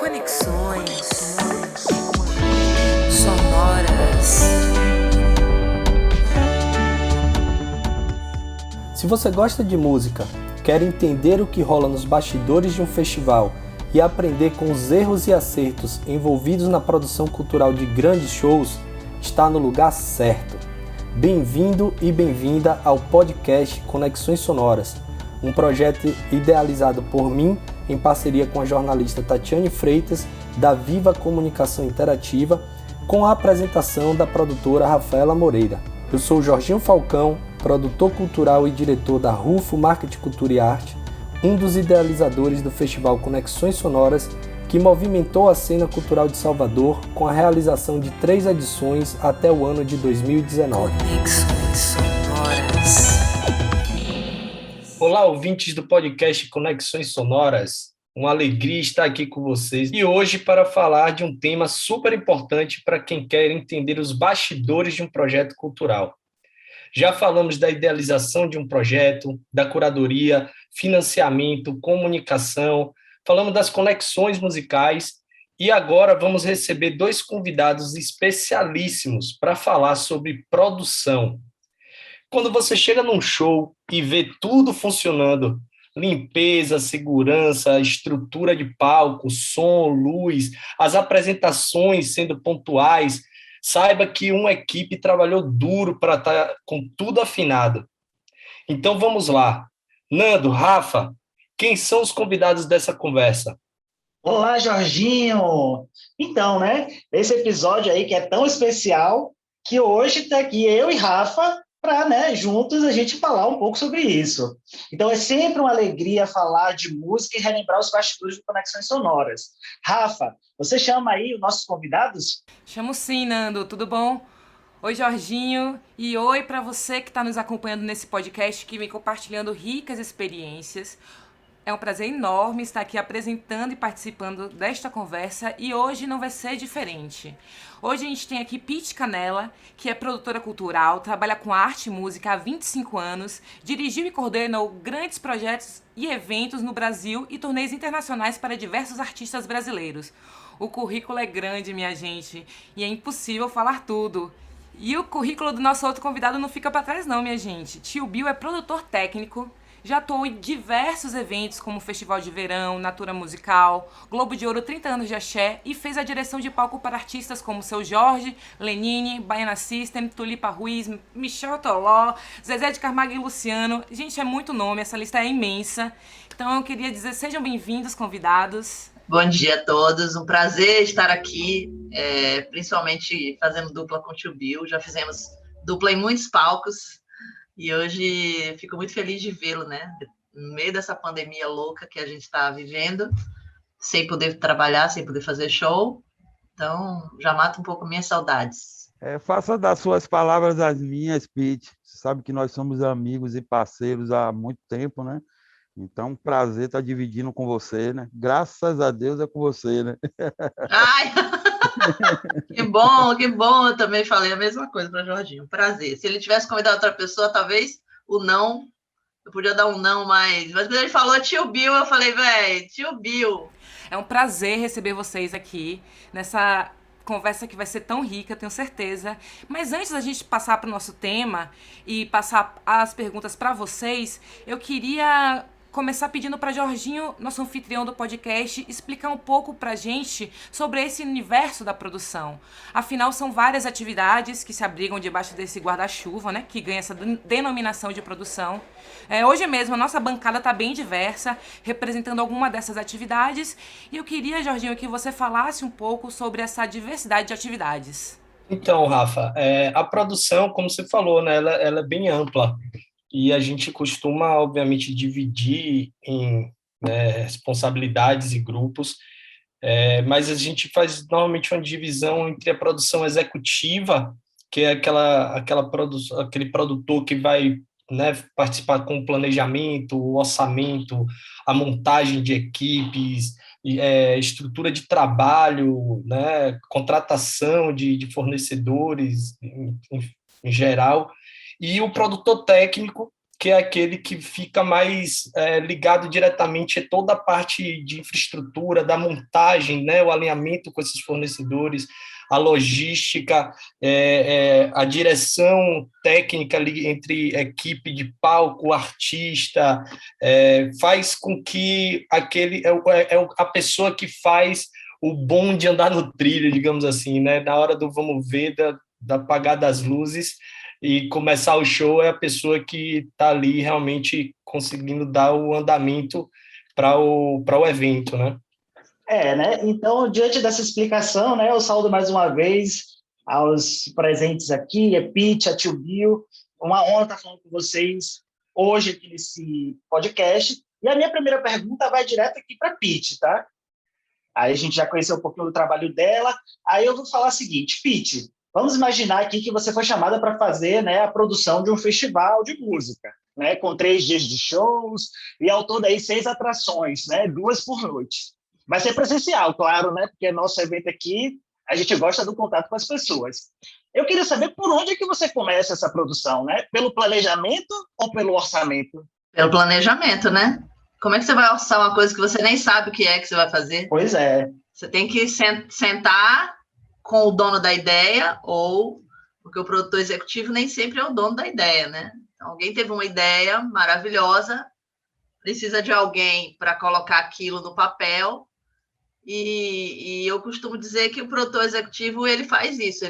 Conexões sonoras. Se você gosta de música, quer entender o que rola nos bastidores de um festival e aprender com os erros e acertos envolvidos na produção cultural de grandes shows, está no lugar certo. Bem-vindo e bem-vinda ao podcast Conexões Sonoras, um projeto idealizado por mim em parceria com a jornalista Tatiane Freitas, da Viva Comunicação Interativa, com a apresentação da produtora Rafaela Moreira. Eu sou Jorginho Falcão, produtor cultural e diretor da Rufo Marketing Cultura e Arte, um dos idealizadores do Festival Conexões Sonoras, que movimentou a cena cultural de Salvador com a realização de 3 edições até o ano de 2019. Conexões sonoras. Olá, ouvintes do podcast Conexões Sonoras. Uma alegria estar aqui com vocês e hoje para falar de um tema super importante para quem quer entender os bastidores de um projeto cultural. Já falamos da idealização de um projeto, da curadoria, financiamento, comunicação, falamos das conexões musicais e agora vamos receber 2 convidados especialíssimos para falar sobre produção. Quando você chega num show e vê tudo funcionando, limpeza, segurança, estrutura de palco, som, luz, as apresentações sendo pontuais, saiba que uma equipe trabalhou duro para estar com tudo afinado. Então vamos lá. Nando, Rafa, quem são os convidados dessa conversa? Olá, Jorginho! Então, esse episódio aí que é tão especial, que hoje está aqui eu e Rafa para, juntos a gente falar um pouco sobre isso. Então, é sempre uma alegria falar de música e relembrar os bastidores de Conexões Sonoras. Rafa, você chama aí os nossos convidados? Chamo sim, Nando, tudo bom? Oi, Jorginho, e oi para você que está nos acompanhando nesse podcast, que vem compartilhando ricas experiências. É um prazer enorme estar aqui apresentando e participando desta conversa e hoje não vai ser diferente. Hoje a gente tem aqui Pete Canella, que é produtora cultural, trabalha com arte e música há 25 anos, dirigiu e coordenou grandes projetos e eventos no Brasil e turnês internacionais para diversos artistas brasileiros. O currículo é grande, minha gente, e é impossível falar tudo. E o currículo do nosso outro convidado não fica para trás não, minha gente. Tio Bill é produtor técnico, já atuou em diversos eventos como Festival de Verão, Natura Musical, Globo de Ouro 30 anos de Axé e fez a direção de palco para artistas como Seu Jorge, Lenine, Baiana System, Tulipa Ruiz, Michel Toló, Zezé de Camargo e Luciano. Gente, é muito nome, essa lista é imensa. Então eu queria dizer, sejam bem-vindos, convidados. Bom dia a todos, um prazer estar aqui, principalmente fazendo dupla com o Tio Bill. Já fizemos dupla em muitos palcos. E hoje fico muito feliz de vê-lo, no meio dessa pandemia louca que a gente está vivendo, sem poder trabalhar, sem poder fazer show. Então, já mata um pouco minhas saudades. Faça das suas palavras as minhas, Pete. Você sabe que nós somos amigos e parceiros há muito tempo, né? Então, prazer estar dividindo com você, né? Graças a Deus é com você, né? Ai! Que bom, que bom. Eu também falei a mesma coisa para Jorginho. Prazer. Se ele tivesse convidado outra pessoa, talvez o não, eu podia dar um não mais. Mas quando ele falou Tio Bill, eu falei, Tio Bill. É um prazer receber vocês aqui nessa conversa que vai ser tão rica, tenho certeza. Mas antes da gente passar para o nosso tema e passar as perguntas para vocês, eu queria começar pedindo para Jorginho, nosso anfitrião do podcast, explicar um pouco para a gente sobre esse universo da produção. Afinal, são várias atividades que se abrigam debaixo desse guarda-chuva, que ganha essa denominação de produção. Hoje mesmo, a nossa bancada está bem diversa, representando alguma dessas atividades. E eu queria, Jorginho, que você falasse um pouco sobre essa diversidade de atividades. Então, Rafa, a produção, como você falou, ela é bem ampla. E a gente costuma, obviamente, dividir em responsabilidades e grupos, mas a gente faz normalmente uma divisão entre a produção executiva, que é aquele produtor que vai participar com o planejamento, o orçamento, a montagem de equipes, estrutura de trabalho, contratação de fornecedores em geral, e o produtor técnico, que é aquele que fica mais ligado diretamente a toda a parte de infraestrutura, da montagem, né, o alinhamento com esses fornecedores, a logística, a direção técnica ali entre equipe de palco, artista, faz com que aquele a pessoa que faz o bonde andar no trilho, digamos assim, né, na hora do vamos ver, da apagar das luzes e começar o show, é a pessoa que está ali realmente conseguindo dar o andamento para o evento, né? Né? Então, diante dessa explicação, né, eu saúdo mais uma vez aos presentes aqui, a Pete, a Tio Bill, uma honra estar falando com vocês hoje aqui nesse podcast. E a minha primeira pergunta vai direto aqui para a Pete, tá? Aí a gente já conheceu um pouquinho do trabalho dela, aí eu vou falar o seguinte, Pete, vamos imaginar aqui que você foi chamada para fazer, né, a produção de um festival de música, né, com 3 dias de shows e ao todo aí 6 atrações, né, 2 por noite. Vai ser presencial, claro, né? Porque nosso evento aqui, a gente gosta do contato com as pessoas. Eu queria saber por onde é que você começa essa produção, né? Pelo planejamento ou pelo orçamento? Pelo planejamento, né? Como é que você vai orçar uma coisa que você nem sabe o que é que você vai fazer? Pois é. Você tem que sentar com o dono da ideia, porque o produtor executivo nem sempre é o dono da ideia, né? Então, alguém teve uma ideia maravilhosa, precisa de alguém para colocar aquilo no papel. E eu costumo dizer que o produtor executivo ele faz isso,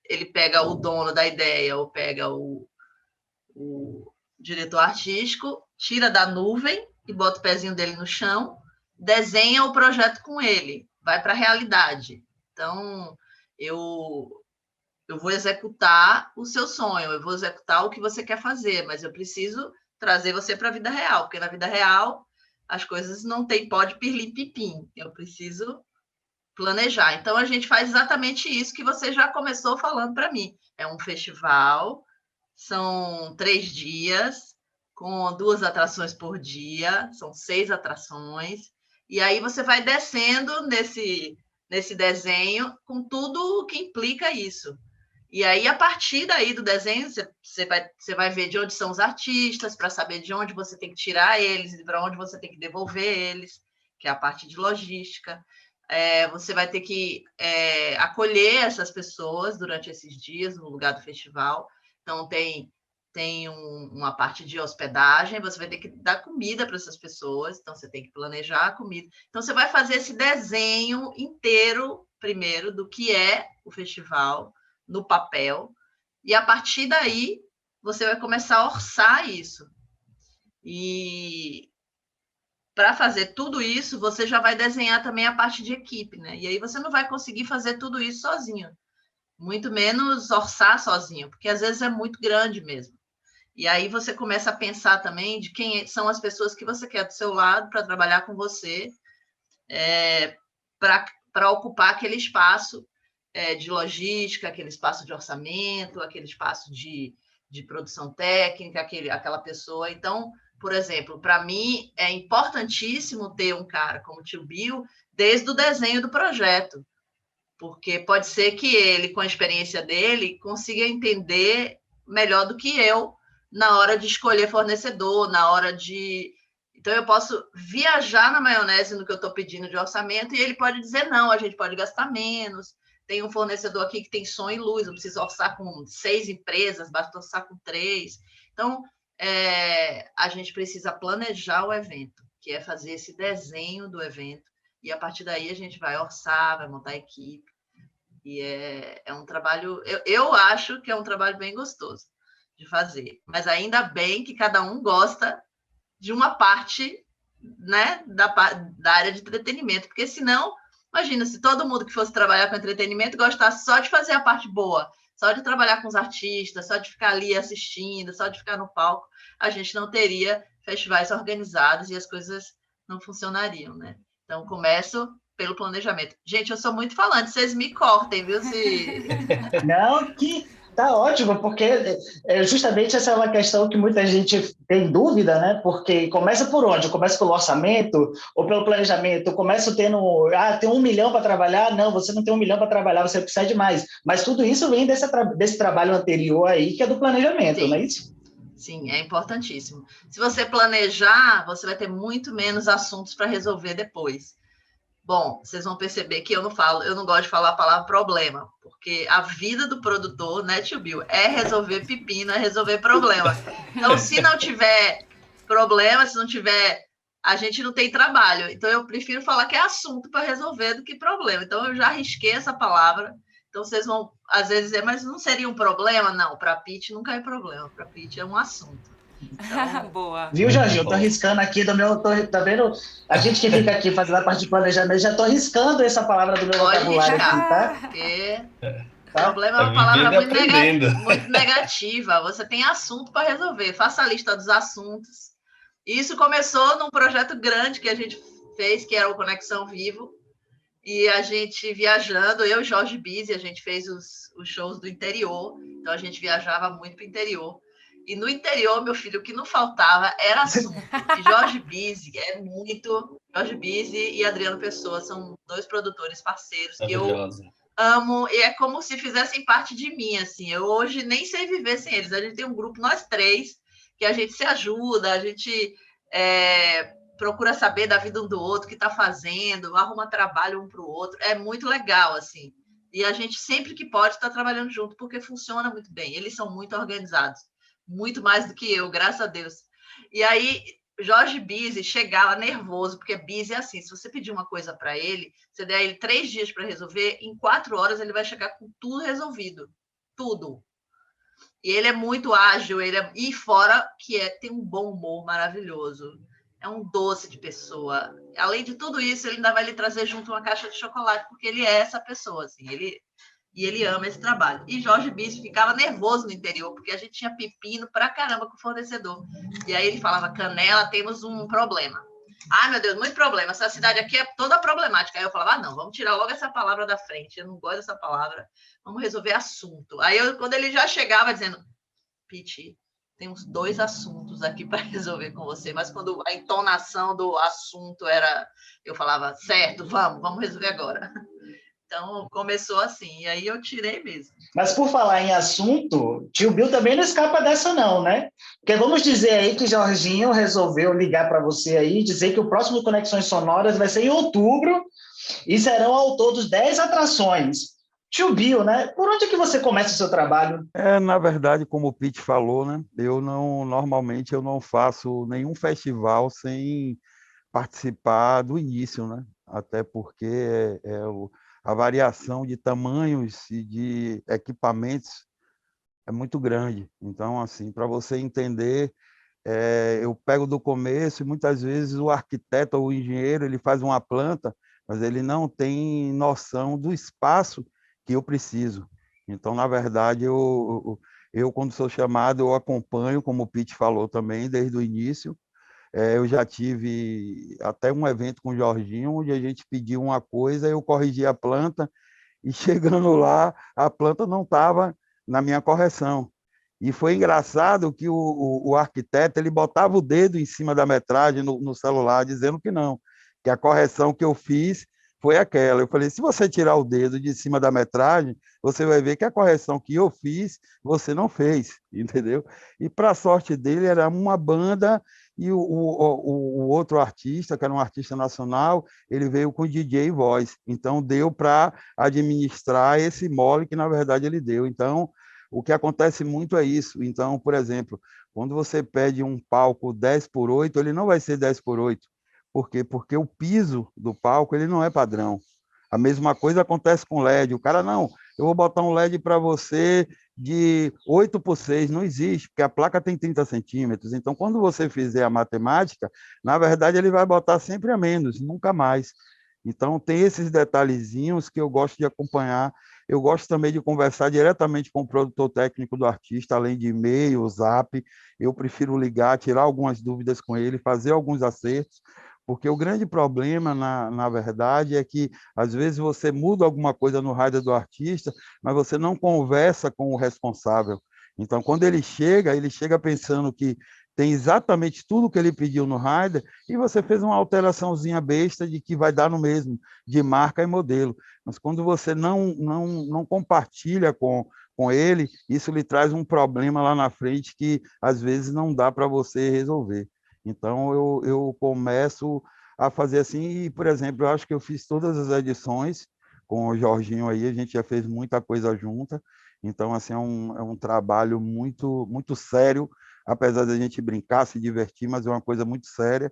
ele pega o dono da ideia ou pega o diretor artístico, tira da nuvem e bota o pezinho dele no chão, desenha o projeto com ele, vai para a realidade. Então, eu vou executar o seu sonho, eu vou executar o que você quer fazer, mas eu preciso trazer você para a vida real, porque na vida real as coisas não tem pode pirlim-pipim, eu preciso planejar. Então, a gente faz exatamente isso que você já começou falando para mim. É um festival, são 3 dias, com 2 atrações por dia, são 6 atrações, e aí você vai descendo nesse desenho com tudo o que implica isso. E aí, a partir daí do desenho, você vai ver de onde são os artistas, para saber de onde você tem que tirar eles e para onde você tem que devolver eles, que é a parte de logística. Você vai ter que acolher essas pessoas durante esses dias no lugar do festival. Então, tem uma parte de hospedagem, você vai ter que dar comida para essas pessoas, então você tem que planejar a comida. Então, você vai fazer esse desenho inteiro, primeiro, do que é o festival, no papel, e a partir daí você vai começar a orçar isso. E para fazer tudo isso, você já vai desenhar também a parte de equipe, né? E aí você não vai conseguir fazer tudo isso sozinho, muito menos orçar sozinho, porque às vezes é muito grande mesmo. E aí você começa a pensar também de quem são as pessoas que você quer do seu lado para trabalhar com você, para ocupar aquele espaço de logística, aquele espaço de orçamento, aquele espaço de produção técnica, aquela pessoa. Então, por exemplo, para mim é importantíssimo ter um cara como o Tio Bill desde o desenho do projeto, porque pode ser que ele, com a experiência dele, consiga entender melhor do que eu na hora de escolher fornecedor, na hora de... Então, eu posso viajar na maionese no que eu estou pedindo de orçamento e ele pode dizer, não, a gente pode gastar menos, tem um fornecedor aqui que tem som e luz, eu preciso orçar com 6 empresas, basta orçar com 3. Então, a gente precisa planejar o evento, que é fazer esse desenho do evento, e a partir daí a gente vai orçar, vai montar a equipe, e é um trabalho, eu acho que é um trabalho bem gostoso de fazer, mas ainda bem que cada um gosta de uma parte, né, da área de entretenimento, porque senão, imagina, se todo mundo que fosse trabalhar com entretenimento gostasse só de fazer a parte boa, só de trabalhar com os artistas, só de ficar ali assistindo, só de ficar no palco, a gente não teria festivais organizados e as coisas não funcionariam, né? Então, começo pelo planejamento. Gente, eu sou muito falante, vocês me cortem, viu? Não, que tá ótimo, porque justamente essa é uma questão que muita gente tem dúvida, né? Porque começa por onde? Começa pelo orçamento ou pelo planejamento? Começa tendo, tem 1 milhão para trabalhar? Não, você não tem 1 milhão para trabalhar, você precisa de mais. Mas tudo isso vem desse trabalho anterior aí, que é do planejamento, Sim. não é isso? Sim, é importantíssimo. Se você planejar, você vai ter muito menos assuntos para resolver depois. Bom, vocês vão perceber que eu não gosto de falar a palavra problema, porque a vida do produtor, né, tio Bill, é resolver pepino, é resolver problema. Então, se não tiver problema, se não tiver, a gente não tem trabalho. Então, eu prefiro falar que é assunto para resolver do que problema. Então, eu já arrisquei essa palavra. Então, vocês vão, às vezes, dizer, mas não seria um problema? Não, para a Pitty nunca é problema. Para a Pitty é um assunto. Então, Boa. Viu, Jorginho? Eu tô arriscando aqui do meu. Tá vendo? A gente que fica aqui fazendo a parte de planejamento, já tô arriscando essa palavra do meu pode vocabulário riscar, aqui, tá? porque Tá? problema é uma palavra aprendendo. muito negativa. Você tem assunto para resolver. Faça a lista dos assuntos. Isso começou num projeto grande que a gente fez, que era o Conexão Vivo. E a gente viajando, eu e Jorge Bizzi, a gente fez os shows do interior. Então, a gente viajava muito para o interior. E no interior, meu filho, o que não faltava era assunto. E Jorge Bizzi é muito... Jorge Bizzi e Adriano Pessoa são 2 produtores parceiros que eu amo. E é como se fizessem parte de mim, assim. Eu hoje nem sei viver sem eles. A gente tem um grupo, nós 3, que a gente se ajuda, a gente procura saber da vida um do outro, o que está fazendo, arruma trabalho um para o outro. É muito legal, assim. E a gente, sempre que pode, está trabalhando junto, porque funciona muito bem. Eles são muito organizados. Muito mais do que eu, graças a Deus. E aí, Jorge Bizzi chegava nervoso, porque Bizzi é assim, se você pedir uma coisa para ele, você der ele 3 dias para resolver, em 4 horas ele vai chegar com tudo resolvido. Tudo. E ele é muito ágil, e fora que tem um bom humor maravilhoso. É um doce de pessoa. Além de tudo isso, ele ainda vai lhe trazer junto uma caixa de chocolate, porque ele é essa pessoa, assim, e ele ama esse trabalho. E Jorge Bizzi ficava nervoso no interior, porque a gente tinha pepino pra caramba com o fornecedor. E aí ele falava, Canela, temos um problema. Ai, meu Deus, muito problema. Essa cidade aqui é toda problemática. Aí eu falava, não, vamos tirar logo essa palavra da frente. Eu não gosto dessa palavra. Vamos resolver assunto. Aí, quando ele já chegava dizendo, Pitty, tem uns 2 assuntos aqui para resolver com você. Mas quando a entonação do assunto era... Eu falava, certo, vamos resolver agora. Então, começou assim, e aí eu tirei mesmo. Mas por falar em assunto, tio Bill também não escapa dessa não, né? Porque vamos dizer aí que Jorginho resolveu ligar para você aí e dizer que o próximo Conexões Sonoras vai ser em outubro e serão ao todo 10 atrações. Tio Bill, né? Por onde é que você começa o seu trabalho? Na verdade, como o Pitty falou, né? Normalmente eu não faço nenhum festival sem participar do início, né? Até porque a variação de tamanhos e de equipamentos é muito grande. Então, assim, para você entender, eu pego do começo e muitas vezes o arquiteto ou o engenheiro ele faz uma planta, mas ele não tem noção do espaço que eu preciso. Então, na verdade, eu quando sou chamado, eu acompanho, como o Pitty falou também, desde o início. Eu já tive até um evento com o Jorginho, onde a gente pediu uma coisa, eu corrigi a planta, e chegando lá, a planta não estava na minha correção. E foi engraçado que o arquiteto ele botava o dedo em cima da metragem no celular, dizendo que não, que a correção que eu fiz foi aquela. Eu falei, se você tirar o dedo de cima da metragem, você vai ver que a correção que eu fiz, você não fez, entendeu? E, para a sorte dele, era uma banda... E o outro artista, que era um artista nacional, ele veio com DJ e voz. Então, deu para administrar esse mole que, na verdade, ele deu. Então, o que acontece muito é isso. Então, por exemplo, quando você pede um palco 10x8, ele não vai ser 10x8. Por quê? Porque o piso do palco ele não é padrão. A mesma coisa acontece com LED. O cara, não, eu vou botar um LED para você de 8x6, não existe, porque a placa tem 30 centímetros. Então, quando você fizer a matemática, na verdade, ele vai botar sempre a menos, nunca mais. Então, tem esses detalhezinhos que eu gosto de acompanhar. Eu gosto também de conversar diretamente com o produtor técnico do artista, além de e-mail, zap. Eu prefiro ligar, tirar algumas dúvidas com ele, fazer alguns acertos, porque o grande problema, na verdade, é que, às vezes, você muda alguma coisa no rider do artista, mas você não conversa com o responsável. Então, quando ele chega pensando que tem exatamente tudo que ele pediu no rider, e você fez uma alteraçãozinha besta de que vai dar no mesmo, de marca e modelo. Mas quando você não compartilha com com ele, isso lhe traz um problema lá na frente que às vezes não dá para você resolver. Então, eu começo a fazer assim, e, por exemplo, eu acho que eu fiz todas as edições com o Jorginho aí, a gente já fez muita coisa junta, então, assim, é um trabalho muito, muito sério, apesar da gente brincar, se divertir, mas é uma coisa muito séria,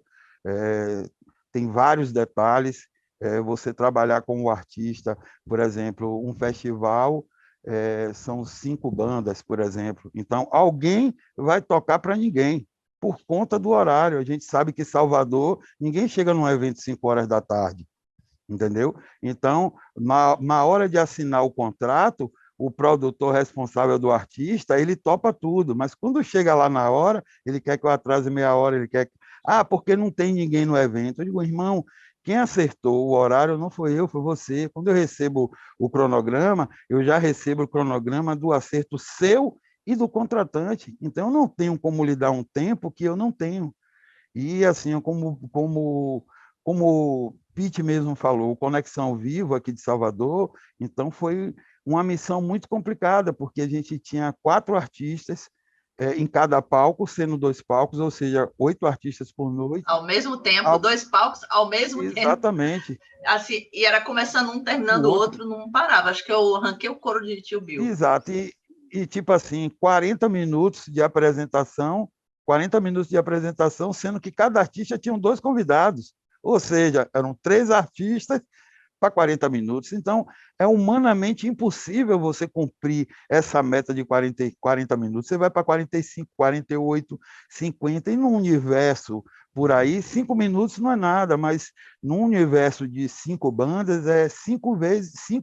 tem vários detalhes, você trabalhar com o artista, por exemplo, um festival, são 5 bandas, por exemplo, então, alguém vai tocar para ninguém, por conta do horário. A gente sabe que Salvador, ninguém chega num evento 5 horas da tarde, entendeu? Então, na hora de assinar o contrato, o produtor responsável do artista, ele topa tudo, mas quando chega lá na hora, ele quer que eu atrase meia hora, ele quer... porque não tem ninguém no evento. Eu digo, irmão, quem acertou o horário não foi eu, foi você. Quando eu recebo o cronograma, eu já recebo o cronograma do acerto seu e do contratante. Então, eu não tenho como lhe dar um tempo que eu não tenho. E, assim, como o Pete mesmo falou, o Conexão Vivo aqui de Salvador, então foi uma missão muito complicada, porque a gente tinha 4 artistas em cada palco, sendo 2 palcos, ou seja, 8 artistas por noite. Ao mesmo tempo, 2 palcos ao mesmo tempo. Exatamente. Assim, e era começando um, terminando o outro, não parava. Acho que eu arranquei o couro de Tio Bill. Exato. E tipo assim, 40 minutos de apresentação, sendo que cada artista tinha 2 convidados. Ou seja, eram 3 artistas para 40 minutos. Então, é humanamente impossível você cumprir essa meta de 40 minutos. Você vai para 45, 48, 50, e num universo por aí, 5 minutos não é nada, mas num universo de 5 bandas, 5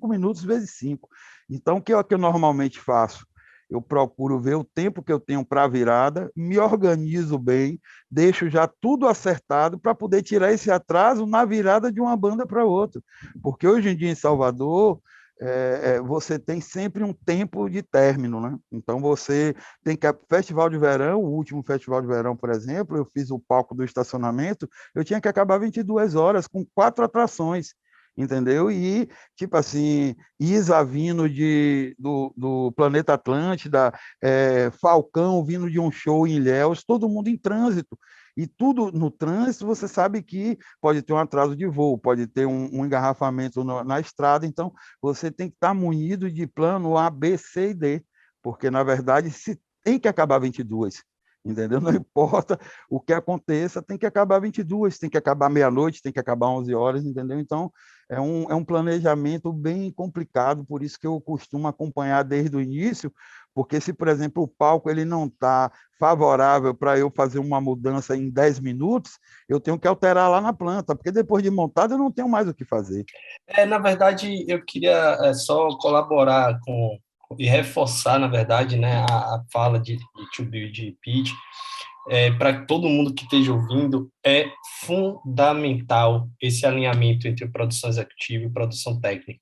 minutos vezes 5. Então, o que eu normalmente faço? Eu procuro ver o tempo que eu tenho para a virada, me organizo bem, deixo já tudo acertado para poder tirar esse atraso na virada de uma banda para outra. Porque hoje em dia em Salvador, você tem sempre um tempo de término, né? Então você tem que... Festival de verão, o último festival de verão, por exemplo, eu fiz o palco do estacionamento, eu tinha que acabar 22 horas com 4 atrações. Entendeu? E, tipo assim, Isa vindo do Planeta Atlântida, Falcão vindo de um show em Ilhéus, todo mundo em trânsito. E tudo no trânsito, você sabe que pode ter um atraso de voo, pode ter um engarrafamento na estrada, então você tem que estar munido de plano A, B, C e D, porque, na verdade, se tem que acabar 22. Entendeu? Não importa o que aconteça, tem que acabar 22, tem que acabar meia-noite, tem que acabar 11 horas, entendeu? Então, é um planejamento bem complicado, por isso que eu costumo acompanhar desde o início, porque se, por exemplo, o palco ele não está favorável para eu fazer uma mudança em 10 minutos, eu tenho que alterar lá na planta, porque depois de montado eu não tenho mais o que fazer. Na verdade, eu queria só colaborar e reforçar, na verdade, né, a fala de Tio Bill e de Pete, para todo mundo que esteja ouvindo, é fundamental esse alinhamento entre produção executiva e produção técnica.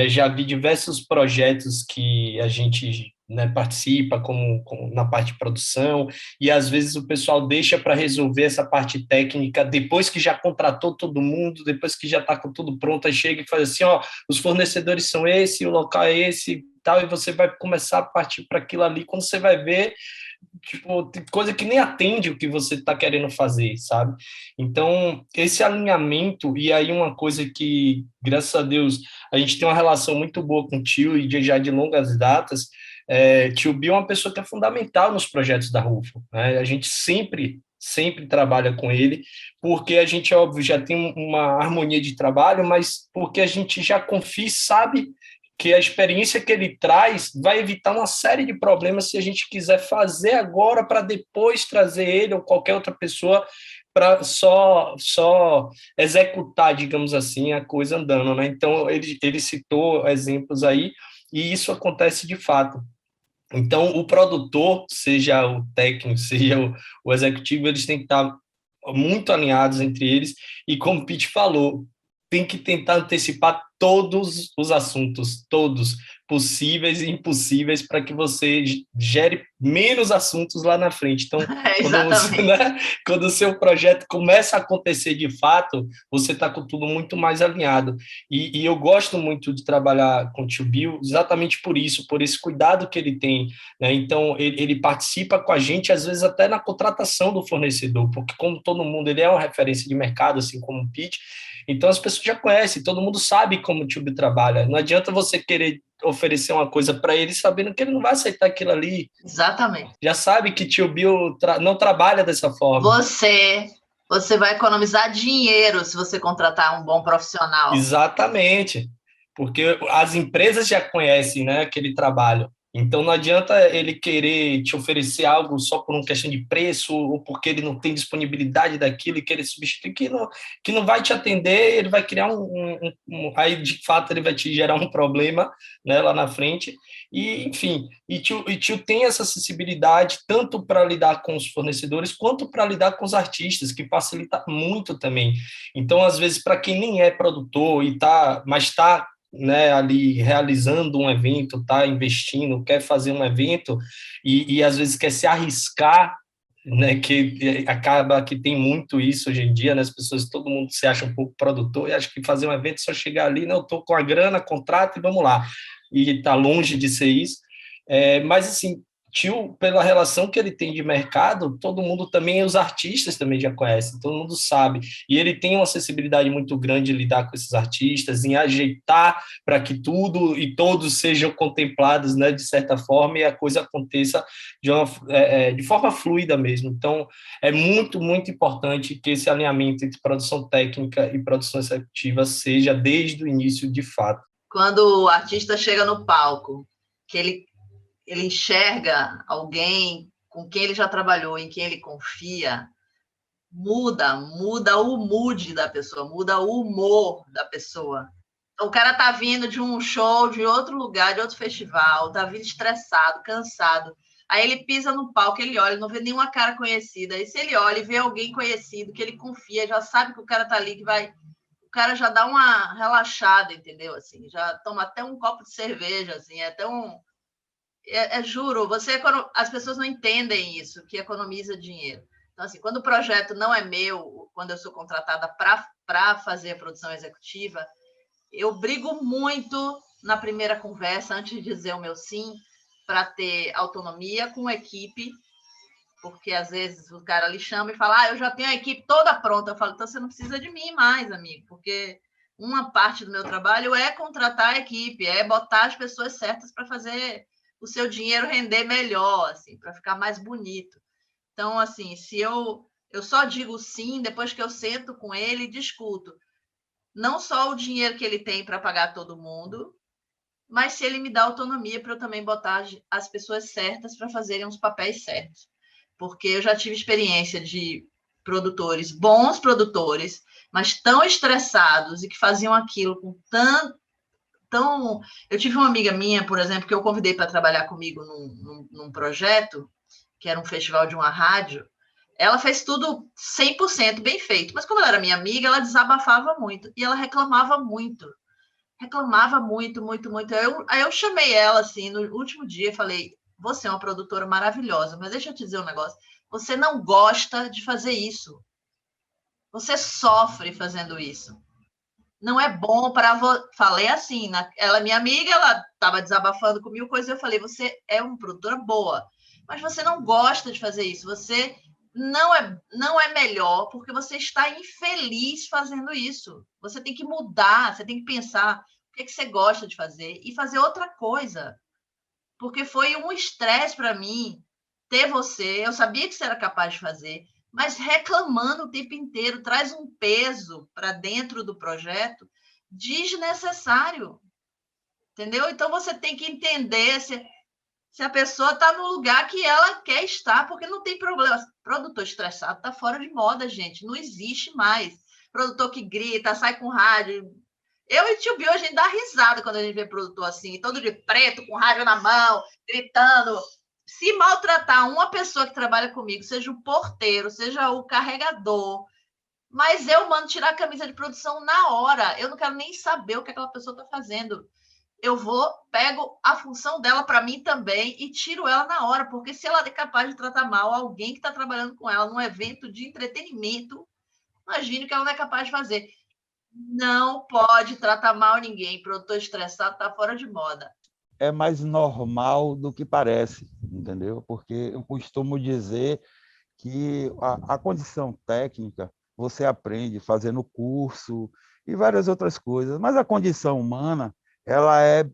Já vi diversos projetos que a gente, né, participa como na parte de produção, e às vezes o pessoal deixa para resolver essa parte técnica depois que já contratou todo mundo, depois que já está com tudo pronto, aí chega e faz assim, os fornecedores são esse, o local é esse, tal, e você vai começar a partir para aquilo ali, quando você vai ver, tipo, tem coisa que nem atende o que você está querendo fazer, sabe? Então, esse alinhamento, e aí uma coisa que, graças a Deus, a gente tem uma relação muito boa com o tio, e já de longas datas, tio Bill é uma pessoa que é fundamental nos projetos da Rufo, né? A gente sempre trabalha com ele, porque a gente, óbvio, já tem uma harmonia de trabalho, mas porque a gente já confia e sabe que a experiência que ele traz vai evitar uma série de problemas se a gente quiser fazer agora para depois trazer ele ou qualquer outra pessoa para só executar, digamos assim, a coisa andando, né? Então, ele citou exemplos aí, e isso acontece de fato. Então, o produtor, seja o técnico, seja o executivo, eles têm que estar muito alinhados entre eles, e como o Pete falou, tem que tentar antecipar todos os assuntos, todos, possíveis e impossíveis, para que você gere menos assuntos lá na frente. Então, quando o seu projeto começa a acontecer de fato, você está com tudo muito mais alinhado. E eu gosto muito de trabalhar com o Tio Bill exatamente por isso, por esse cuidado que ele tem, né? Então, ele participa com a gente, às vezes até na contratação do fornecedor, porque como todo mundo, ele é uma referência de mercado, assim como o Pitch, então as pessoas já conhecem, todo mundo sabe como o Tio Bill trabalha. Não adianta você querer oferecer uma coisa para ele sabendo que ele não vai aceitar aquilo ali. Exatamente. Já sabe que Tio Bill não trabalha dessa forma. Você vai economizar dinheiro se você contratar um bom profissional. Exatamente, porque as empresas já conhecem, né, aquele trabalho. Então, não adianta ele querer te oferecer algo só por uma questão de preço ou porque ele não tem disponibilidade daquilo e querer substituir, que não vai te atender, ele vai criar aí, de fato, ele vai te gerar um problema, né, lá na frente. E, enfim, Tio tem essa acessibilidade tanto para lidar com os fornecedores quanto para lidar com os artistas, que facilita muito também. Então, às vezes, para quem nem é produtor mas está, né, ali realizando um evento, tá investindo, quer fazer um evento e às vezes quer se arriscar, né, que acaba que tem muito isso hoje em dia, né, as pessoas, todo mundo se acha um pouco produtor e acha que fazer um evento é só chegar ali, não, estou com a grana, contrato e vamos lá, e está longe de ser isso, mas assim, Tio, pela relação que ele tem de mercado, todo mundo também, os artistas também já conhecem, todo mundo sabe. E ele tem uma acessibilidade muito grande em lidar com esses artistas, em ajeitar para que tudo e todos sejam contemplados, né, de certa forma, e a coisa aconteça de forma fluida mesmo. Então, é muito, muito importante que esse alinhamento entre produção técnica e produção executiva seja desde o início, de fato. Quando o artista chega no palco, que ele enxerga alguém com quem ele já trabalhou, em quem ele confia, muda o mood da pessoa, muda o humor da pessoa. Então, o cara tá vindo de um show, de outro lugar, de outro festival, tá vindo estressado, cansado. Aí ele pisa no palco, ele olha, não vê nenhuma cara conhecida. Aí se ele olha e vê alguém conhecido, que ele confia, já sabe que o cara tá ali, que vai... O cara já dá uma relaxada, entendeu? Assim, já toma até um copo de cerveja, assim, até um... juro, as pessoas não entendem isso, que economiza dinheiro. Então, assim, quando o projeto não é meu, quando eu sou contratada para fazer a produção executiva, eu brigo muito na primeira conversa, antes de dizer o meu sim, para ter autonomia com a equipe, porque às vezes o cara lhe chama e fala, eu já tenho a equipe toda pronta. Eu falo, então você não precisa de mim mais, amigo, porque uma parte do meu trabalho é contratar a equipe, é botar as pessoas certas para fazer o seu dinheiro render melhor, assim, para ficar mais bonito. Então, assim, se eu só digo sim depois que eu sento com ele e discuto não só o dinheiro que ele tem para pagar todo mundo, mas se ele me dá autonomia para eu também botar as pessoas certas para fazerem os papéis certos. Porque eu já tive experiência de produtores, bons produtores, mas tão estressados e que faziam aquilo com Então, eu tive uma amiga minha, por exemplo, que eu convidei para trabalhar comigo num projeto, que era um festival de uma rádio. Ela fez tudo 100% bem feito, mas como ela era minha amiga, ela desabafava muito e ela reclamava muito. Reclamava muito, muito, muito. Aí eu chamei ela, assim, no último dia, e falei, você é uma produtora maravilhosa, mas deixa eu te dizer um negócio, você não gosta de fazer isso. Você sofre fazendo isso. Não é bom para... Falei assim, ela é minha amiga, ela estava desabafando com mil coisas, eu falei, você é uma produtora boa, mas você não gosta de fazer isso, você não é melhor porque você está infeliz fazendo isso. Você tem que mudar, você tem que pensar o que você gosta de fazer e fazer outra coisa. Porque foi um estresse para mim ter você, eu sabia que você era capaz de fazer, mas reclamando o tempo inteiro traz um peso para dentro do projeto desnecessário, entendeu? Então, você tem que entender se a pessoa está no lugar que ela quer estar, porque não tem problema. Produtor estressado está fora de moda, gente, não existe mais. Produtor que grita, sai com rádio. Eu e o Tio Bill, a gente dá risada quando a gente vê produtor assim, todo de preto, com rádio na mão, gritando. Se maltratar uma pessoa que trabalha comigo, seja o porteiro, seja o carregador, mas eu mando tirar a camisa de produção na hora. Eu não quero nem saber o que aquela pessoa está fazendo. Eu pego a função dela para mim também e tiro ela na hora, porque se ela é capaz de tratar mal alguém que está trabalhando com ela num evento de entretenimento, imagine o que ela não é capaz de fazer. Não pode tratar mal ninguém. Produtor estressado está fora de moda. É mais normal do que parece, entendeu? Porque eu costumo dizer que a condição técnica você aprende fazendo curso e várias outras coisas, mas a condição humana ela é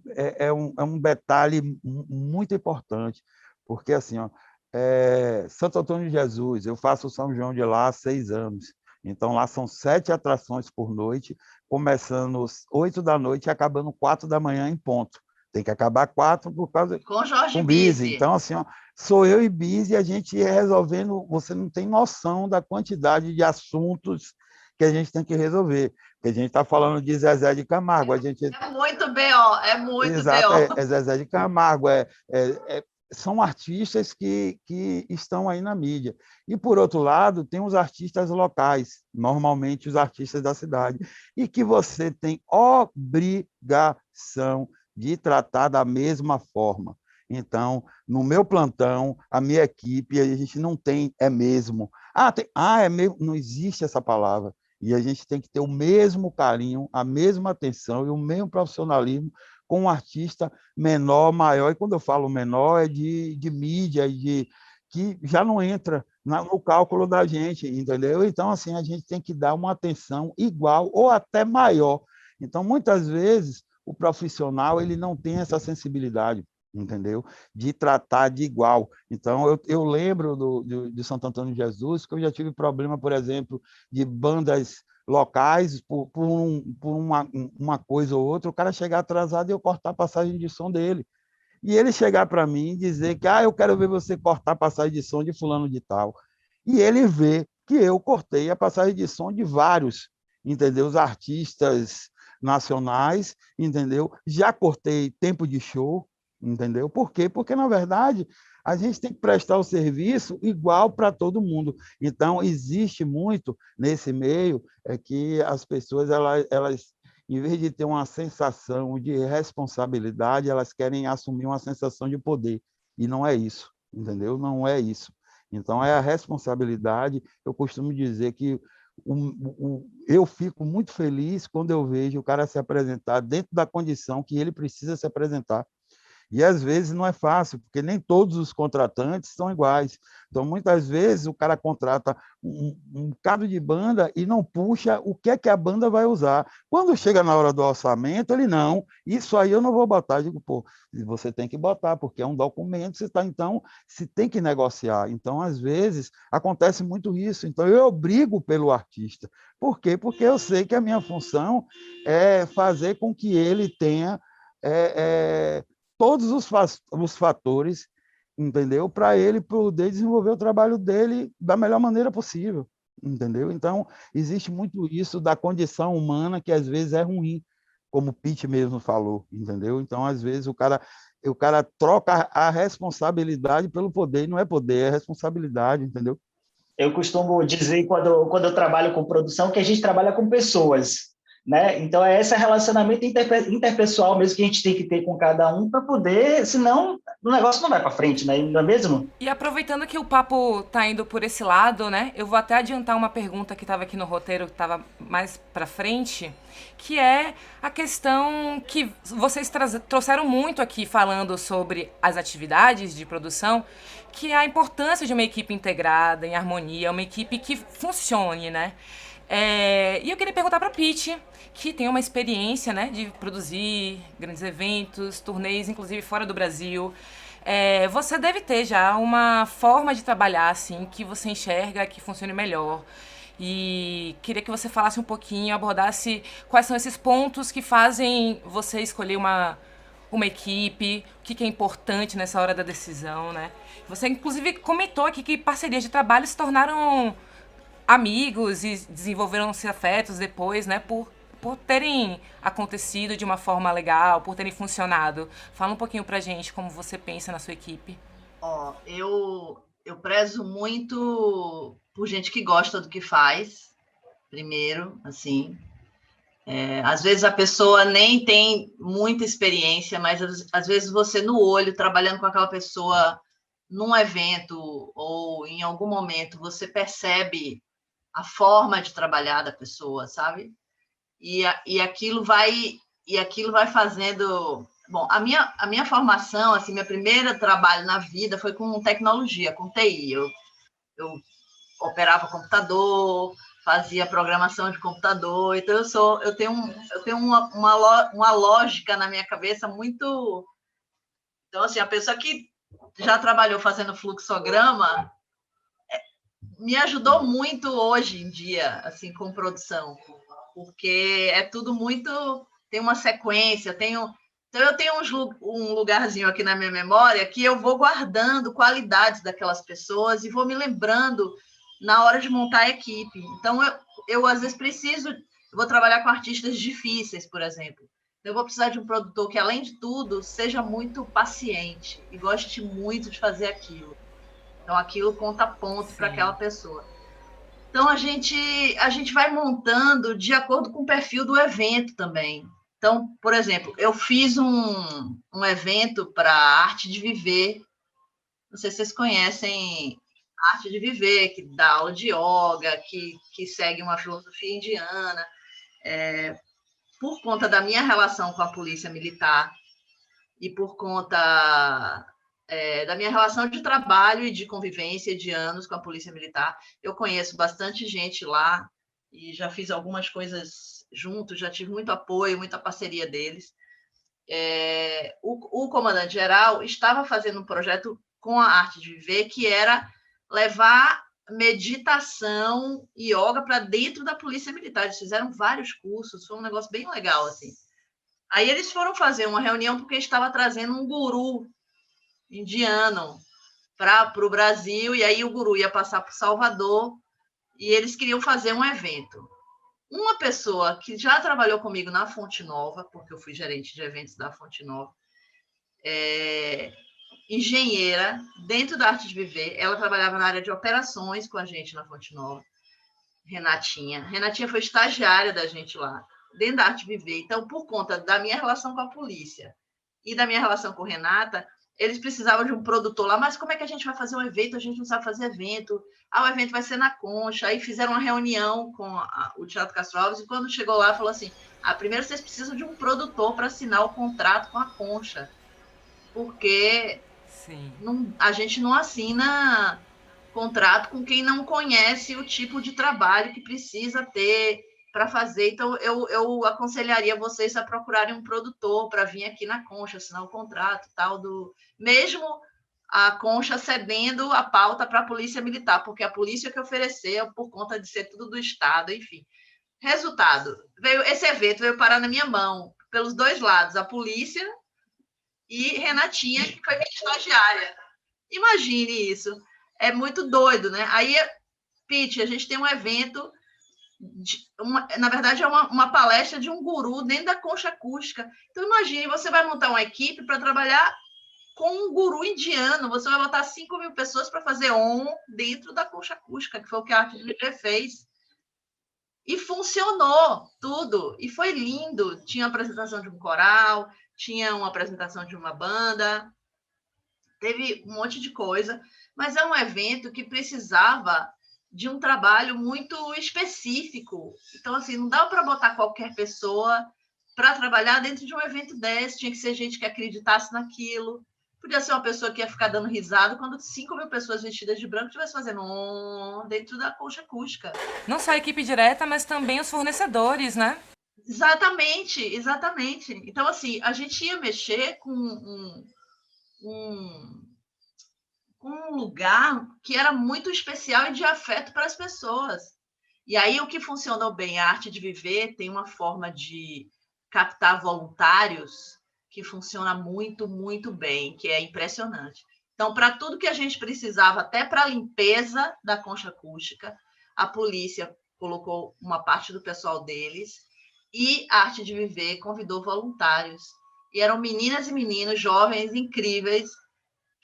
um detalhe muito importante, porque assim, ó, Santo Antônio de Jesus, eu faço o São João de lá há 6 anos, então lá são 7 atrações por noite, começando às 8 da noite e acabando 4 da manhã em ponto. Tem que acabar 4 por causa com Jorge com Bise. Bise. Então, assim, ó, sou eu e Bise e a gente ia resolvendo. Você não tem noção da quantidade de assuntos que a gente tem que resolver. Porque a gente está falando de Zezé de Camargo. A gente... É muito B.O., é muito Exato, B.O. é Zezé de Camargo, são artistas que estão aí na mídia. E, por outro lado, tem os artistas locais, normalmente os artistas da cidade, e que você tem obrigação de tratar da mesma forma. Então, no meu plantão, a minha equipe, a gente não tem é mesmo. É mesmo, não existe essa palavra. E a gente tem que ter o mesmo carinho, a mesma atenção e o mesmo profissionalismo com um artista menor, maior. E quando eu falo menor, é de mídia, que já não entra no cálculo da gente, entendeu? Então, assim, a gente tem que dar uma atenção igual ou até maior. Então, muitas vezes, o profissional ele não tem essa sensibilidade, entendeu? De tratar de igual. Então, eu lembro de Santo Antônio de Jesus, que eu já tive problema, por exemplo, de bandas locais, por uma coisa ou outra, o cara chegar atrasado e eu cortar a passagem de som dele. E ele chegar para mim e dizer que eu quero ver você cortar a passagem de som de fulano de tal. E ele vê que eu cortei a passagem de som de vários, entendeu? Os artistas nacionais, entendeu? Já cortei tempo de show, entendeu? Por quê? Porque, na verdade, a gente tem que prestar o serviço igual para todo mundo. Então, existe muito nesse meio que as pessoas, elas, em vez de ter uma sensação de responsabilidade, elas querem assumir uma sensação de poder. E não é isso, entendeu? Não é isso. Então, é a responsabilidade. Eu costumo dizer que eu fico muito feliz quando eu vejo o cara se apresentar dentro da condição que ele precisa se apresentar. E, às vezes, não é fácil, porque nem todos os contratantes são iguais. Então, muitas vezes, o cara contrata um bocado de banda e não puxa o que é que a banda vai usar. Quando chega na hora do orçamento, ele não, isso aí eu não vou botar. Eu digo, pô, você tem que botar, porque é um documento, então, se tem que negociar. Então, às vezes, acontece muito isso. Então, eu brigo pelo artista. Por quê? Porque eu sei que a minha função é fazer com que ele tenha... todos os fatores, entendeu? Para ele poder desenvolver o trabalho dele da melhor maneira possível, entendeu? Então, existe muito isso da condição humana que às vezes é ruim, como o Pete mesmo falou, entendeu? Então, às vezes, o cara troca a responsabilidade pelo poder, e não é poder, é responsabilidade, entendeu? Eu costumo dizer, quando eu trabalho com produção, que a gente trabalha com pessoas, né? Então, é esse relacionamento interpessoal mesmo que a gente tem que ter com cada um para poder, senão o negócio não vai para frente, né? Não é mesmo? E aproveitando que o papo tá indo por esse lado, né? Eu vou até adiantar uma pergunta que estava aqui no roteiro, que estava mais para frente, que é a questão que vocês trouxeram muito aqui falando sobre as atividades de produção, que é a importância de uma equipe integrada, em harmonia, uma equipe que funcione, né? E eu queria perguntar para a Pete, que tem uma experiência, né, de produzir grandes eventos, turnês, inclusive fora do Brasil. Você deve ter já uma forma de trabalhar assim que você enxerga que funcione melhor. E queria que você falasse um pouquinho, abordasse quais são esses pontos que fazem você escolher uma equipe, o que é importante nessa hora da decisão, né? Você, inclusive, comentou aqui que parcerias de trabalho se tornaram amigos e desenvolveram-se afetos depois, né, por terem acontecido de uma forma legal, por terem funcionado. Fala um pouquinho pra gente como você pensa na sua equipe. Eu prezo muito por gente que gosta do que faz, primeiro, assim. Às vezes a pessoa nem tem muita experiência, mas às vezes você no olho, trabalhando com aquela pessoa num evento ou em algum momento, você percebe a forma de trabalhar da pessoa, sabe? E aquilo vai fazendo... Bom, a minha formação, assim, meu primeiro trabalho na vida foi com tecnologia, com TI. Eu operava computador, fazia programação de computador, então eu tenho uma lógica na minha cabeça muito... Então, assim, a pessoa que já trabalhou fazendo fluxograma me ajudou muito hoje em dia, assim, com produção, porque é tudo muito... Tem uma sequência, então eu tenho um lugarzinho aqui na minha memória que eu vou guardando qualidades daquelas pessoas e vou me lembrando na hora de montar a equipe. Então, eu às vezes eu vou trabalhar com artistas difíceis, por exemplo. Eu vou precisar de um produtor que, além de tudo, seja muito paciente e goste muito de fazer aquilo. Então, aquilo conta ponto para aquela pessoa. Então, a gente vai montando de acordo com o perfil do evento também. Então, por exemplo, eu fiz um evento para Arte de Viver. Não sei se vocês conhecem Arte de Viver, que dá aula de yoga, que segue uma filosofia indiana. Por conta da minha relação com a polícia militar e por conta da minha relação de trabalho e de convivência de anos com a polícia militar, eu conheço bastante gente lá e já fiz algumas coisas juntos, já tive muito apoio, muita parceria deles. O comandante-geral estava fazendo um projeto com a Arte de Viver, que era levar meditação e yoga para dentro da polícia militar. Eles fizeram vários cursos, foi um negócio bem legal, assim. Aí eles foram fazer uma reunião porque estava trazendo um guru indiano para o Brasil, e aí o guru ia passar por Salvador, e eles queriam fazer um evento. Uma pessoa que já trabalhou comigo na Fonte Nova, porque eu fui gerente de eventos da Fonte Nova, engenheira, dentro da Arte de Viver, ela trabalhava na área de operações com a gente na Fonte Nova, Renatinha. Renatinha foi estagiária da gente lá, dentro da Arte de Viver. Então, por conta da minha relação com a polícia e da minha relação com Renata, eles precisavam de um produtor lá, mas como é que a gente vai fazer um evento? A gente não sabe fazer evento. O evento vai ser na Concha. Aí fizeram uma reunião com o Teatro Castro Alves, e quando chegou lá, falou assim, primeiro vocês precisam de um produtor para assinar o contrato com a Concha, porque a gente não assina contrato com quem não conhece o tipo de trabalho que precisa ter para fazer. Então, eu aconselharia vocês a procurarem um produtor para vir aqui na Concha, assinar o contrato, mesmo a Concha cedendo a pauta para a Polícia Militar, porque a polícia que ofereceu, por conta de ser tudo do Estado, enfim. Resultado, esse evento veio parar na minha mão, pelos dois lados, a polícia e Renatinha, que foi minha estagiária. Imagine isso. É muito doido, né? Aí, Pete, a gente tem um evento... na verdade, é uma palestra de um guru dentro da Concha Acústica. Então, imagine, você vai montar uma equipe para trabalhar com um guru indiano, você vai botar 5.000 pessoas para fazer dentro da Concha Acústica, que foi o que a Arte de Viver fez. E funcionou tudo, e foi lindo. Tinha a apresentação de um coral, tinha uma apresentação de uma banda, teve um monte de coisa, mas é um evento que precisava de um trabalho muito específico. Então, assim, não dá para botar qualquer pessoa para trabalhar dentro de um evento desse, tinha que ser gente que acreditasse naquilo. Podia ser uma pessoa que ia ficar dando risada quando 5.000 pessoas vestidas de branco estivessem fazendo dentro da Concha Acústica. Não só a equipe direta, mas também os fornecedores, né? Exatamente, exatamente. Então, assim, a gente ia mexer com um lugar que era muito especial e de afeto para as pessoas. E aí, o que funcionou bem, a Arte de Viver tem uma forma de captar voluntários que funciona muito, muito bem, que é impressionante. Então, para tudo que a gente precisava, até para a limpeza da Concha Acústica, a polícia colocou uma parte do pessoal deles e a Arte de Viver convidou voluntários. E eram meninas e meninos jovens incríveis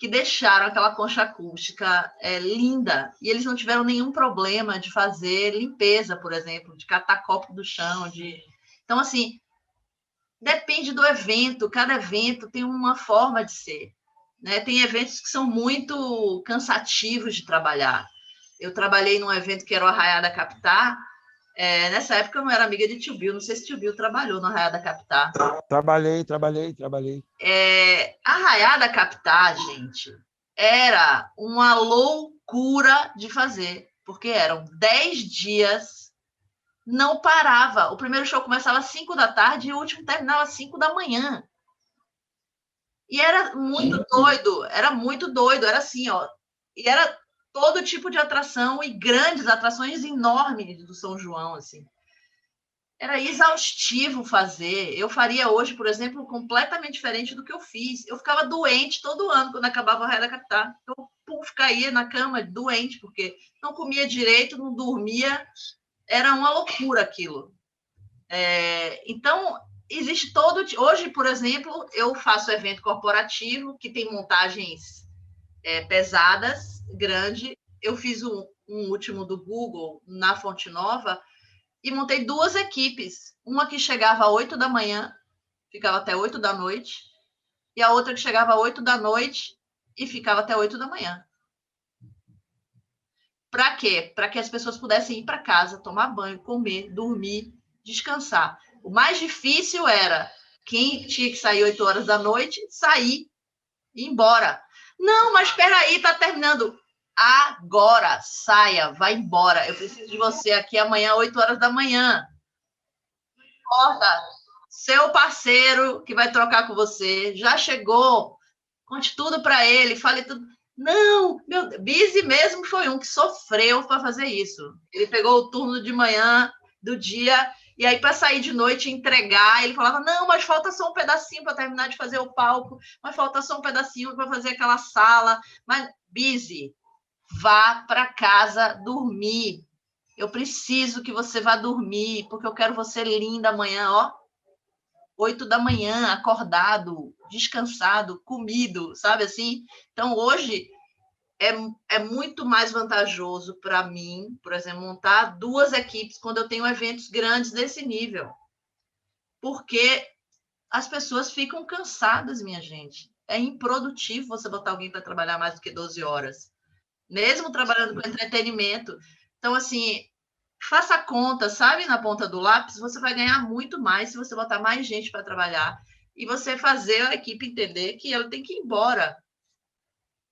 que deixaram aquela concha acústica linda, e eles não tiveram nenhum problema de fazer limpeza, por exemplo, de catar copo do chão. Então, assim, depende do evento, cada evento tem uma forma de ser, né? Tem eventos que são muito cansativos de trabalhar. Eu trabalhei num evento que era o Arraiá da Capitá. Nessa época eu não era amiga de Tio Bill, não sei se Tio Bill trabalhou no Arraiá da Capitá. Trabalhei. Arraiá da Capitá, gente, era uma loucura de fazer, porque eram 10 dias, não parava. O primeiro show começava às 5 da tarde e o último terminava às 5 da manhã. E era muito doido, era assim, ó. E era todo tipo de atração e grandes atrações enormes do São João, assim. Era exaustivo fazer. Eu faria hoje, por exemplo, completamente diferente do que eu fiz. Eu ficava doente todo ano quando acabava o Arraiá da Capitá. Eu caía na cama doente, porque não comia direito, não dormia. Era uma loucura aquilo. Então, existe todo... Hoje, por exemplo, eu faço evento corporativo, que tem montagens pesadas, grande. Eu fiz um último do Google, na Fonte Nova, e montei 2 equipes. Uma que chegava às 8 da manhã, ficava até 8 da noite, e a outra que chegava às 8 da noite e ficava até 8 da manhã. Para quê? Para que as pessoas pudessem ir para casa, tomar banho, comer, dormir, descansar. O mais difícil era quem tinha que sair 8 horas da noite, sair e ir embora. Não, mas espera aí, está terminando. Agora, saia, vai embora. Eu preciso de você aqui amanhã, 8 horas da manhã. Não importa. Seu parceiro que vai trocar com você já chegou. Conte tudo para ele, fale tudo. Não, meu Deus. Busy mesmo foi um que sofreu para fazer isso. Ele pegou o turno de manhã do dia e aí para sair de noite e entregar, ele falava: não, mas falta só um pedacinho para terminar de fazer o palco, mas falta só um pedacinho para fazer aquela sala. Mas busy. Vá para casa dormir. Eu preciso que você vá dormir, porque eu quero você linda amanhã, ó. 8 da manhã, acordado, descansado, comido, sabe assim? Então, hoje, é muito mais vantajoso para mim, por exemplo, montar 2 equipes quando eu tenho eventos grandes desse nível. Porque as pessoas ficam cansadas, minha gente. É improdutivo você botar alguém para trabalhar mais do que 12 horas. Mesmo trabalhando com entretenimento. Então, assim, faça a conta, sabe? Na ponta do lápis, você vai ganhar muito mais se você botar mais gente para trabalhar e você fazer a equipe entender que ela tem que ir embora.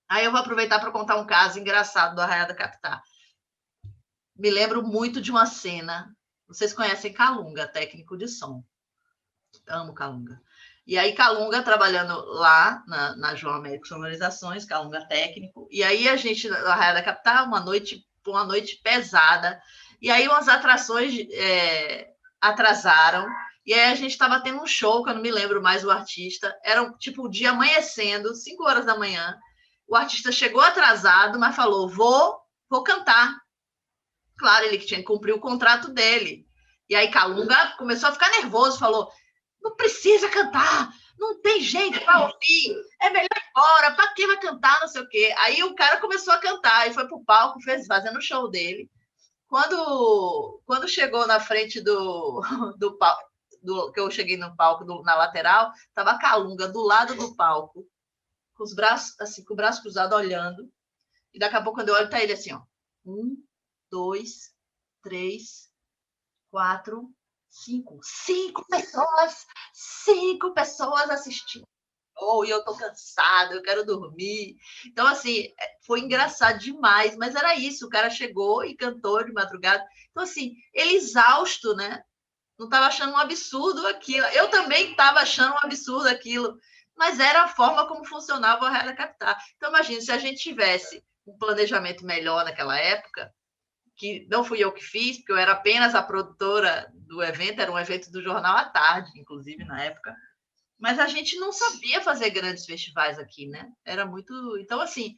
Aí eu vou aproveitar para contar um caso engraçado do Arraiá da Capitá. Me lembro muito de uma cena. Vocês conhecem Calunga, técnico de som. Amo Calunga. E aí, Calunga trabalhando lá na João Américo Sonorizações, Calunga técnico. E aí, a gente, na Arraiá da Capitá, uma noite pesada. E aí, umas atrações atrasaram. E aí, a gente estava tendo um show, que eu não me lembro mais o artista. Era tipo o dia amanhecendo, 5 horas da manhã. O artista chegou atrasado, mas falou: vou cantar. Claro, ele tinha que cumprir o contrato dele. E aí, Calunga começou a ficar nervoso, falou: não precisa cantar, não tem jeito para ouvir, é melhor ir embora, para que vai cantar, não sei o quê. Aí o cara começou a cantar e foi pro palco, fazendo o show dele. Quando chegou na frente do palco, que eu cheguei no palco, na lateral, estava a Calunga do lado do palco, com os braços, assim, com o braço cruzado, olhando. E daqui a pouco, quando eu olho, tá ele assim, ó. 1, 2, 3, 4... 5 pessoas assistindo. E eu tô cansado, eu quero dormir. Então, assim, foi engraçado demais, mas era isso, o cara chegou e cantou de madrugada. Então, assim, ele exausto, né? Não estava achando um absurdo aquilo. Eu também estava achando um absurdo aquilo, mas era a forma como funcionava o Arraiá da Capitá. Então, imagina, se a gente tivesse um planejamento melhor naquela época, que não fui eu que fiz, porque eu era apenas a produtora do evento, era um evento do Jornal à Tarde, inclusive, na época, mas a gente não sabia fazer grandes festivais aqui, né? Era muito... Então, assim,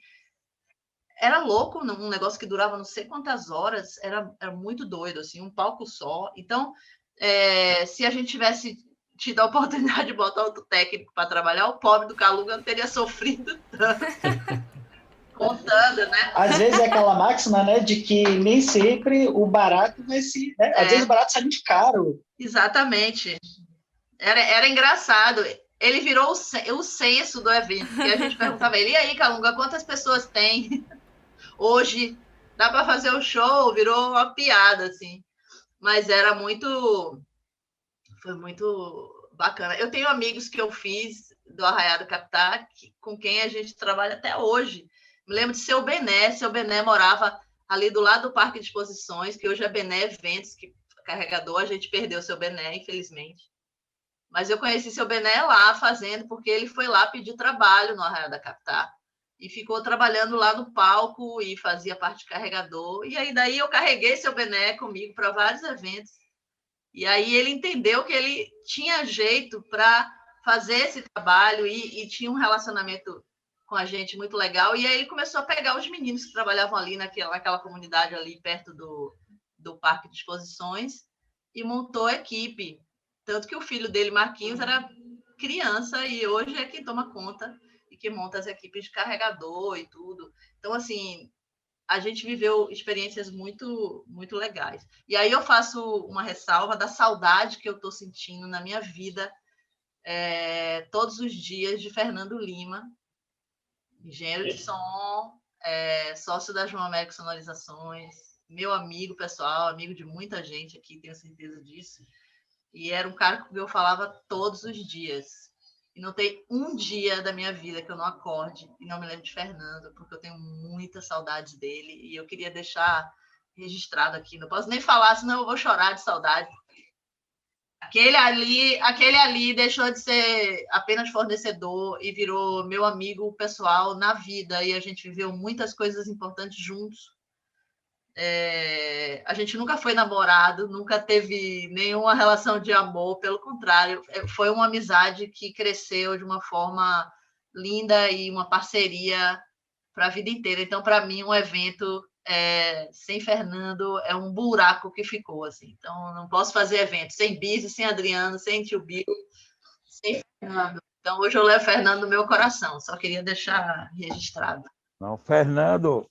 era louco, um negócio que durava não sei quantas horas, era muito doido, assim, um palco só. Então, se a gente tido a oportunidade de botar outro técnico para trabalhar, o pobre do Calunga não teria sofrido tanto. Contando, né? Às vezes é aquela máxima, né, de que nem sempre o barato vai se... Né? Às vezes o barato sai muito caro. Exatamente. Era engraçado. Ele virou o censo do evento, que a gente perguntava a ele, e aí, Calunga, quantas pessoas tem hoje? Dá para fazer o show? Virou uma piada, assim. Mas foi muito bacana. Eu tenho amigos que eu fiz do Arraiá do Capitá, com quem a gente trabalha até hoje. Me lembro de Seu Bené. Seu Bené morava ali do lado do Parque de Exposições, que hoje é Bené Eventos, que carregador, a gente perdeu Seu Bené, infelizmente. Mas eu conheci Seu Bené lá fazendo, porque ele foi lá pedir trabalho no Arraial da Capitá. E ficou trabalhando lá no palco e fazia parte de carregador. E aí daí eu carreguei Seu Bené comigo para vários eventos. E aí ele entendeu que ele tinha jeito para fazer esse trabalho e tinha um relacionamento com a gente muito legal. E aí ele começou a pegar os meninos que trabalhavam ali naquela comunidade ali perto do Parque de Exposições e montou a equipe. Tanto que o filho dele, Marquinhos, era criança e hoje é quem toma conta e que monta as equipes de carregador e tudo. Então, assim, a gente viveu experiências muito, muito legais. E aí eu faço uma ressalva da saudade que eu estou sentindo na minha vida todos os dias de Fernando Lima, engenheiro de som, sócio da João Américo Sonorizações, meu amigo pessoal, amigo de muita gente aqui, tenho certeza disso. E era um cara com quem eu falava todos os dias. E não tem um dia da minha vida que eu não acorde e não me lembro de Fernando, porque eu tenho muita saudade dele e eu queria deixar registrado aqui. Não posso nem falar, senão eu vou chorar de saudade. Aquele ali deixou de ser apenas fornecedor e virou meu amigo pessoal na vida e a gente viveu muitas coisas importantes juntos. A gente nunca foi namorado, nunca teve nenhuma relação de amor, pelo contrário, foi uma amizade que cresceu de uma forma linda e uma parceria para a vida inteira. Então, para mim, um evento sem Fernando é um buraco que ficou, assim. Então, não posso fazer evento sem Bise, sem Adriano, sem Tio Bill, sem Fernando. Então, hoje eu levo Fernando no meu coração, só queria deixar registrado. Não, Fernando...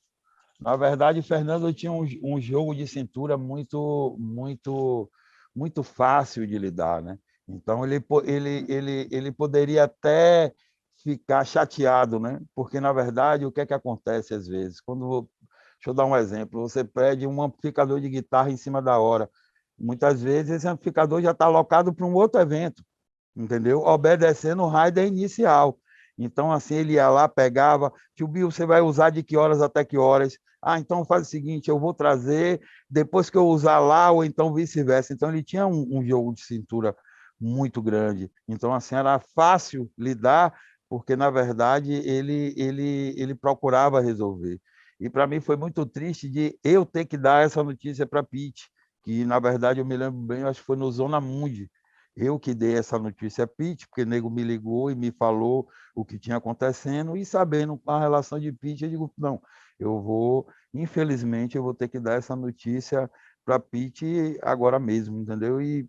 Na verdade, o Fernando tinha um jogo de cintura muito, muito, muito fácil de lidar, né? Então, ele poderia até ficar chateado, né? Porque, na verdade, o que é que acontece às vezes? Deixa eu dar um exemplo. Você pede um amplificador de guitarra em cima da hora. Muitas vezes, esse amplificador já está alocado para um outro evento, entendeu? Obedecendo o rider inicial. Então, assim, ele ia lá, pegava, tio Bill, você vai usar de que horas até que horas? Então faz o seguinte, eu vou trazer depois que eu usar lá, ou então vice-versa. Então, ele tinha um jogo de cintura muito grande. Então, assim, era fácil lidar, porque, na verdade, ele procurava resolver. E, para mim, foi muito triste de eu ter que dar essa notícia para a Pete, que, na verdade, eu me lembro bem, acho que foi no Zona Mundi. Eu que dei essa notícia a Pete, porque o nego me ligou e me falou o que tinha acontecendo, e sabendo a relação de Pete, eu digo, não, infelizmente, eu vou ter que dar essa notícia para Pete agora mesmo, entendeu? E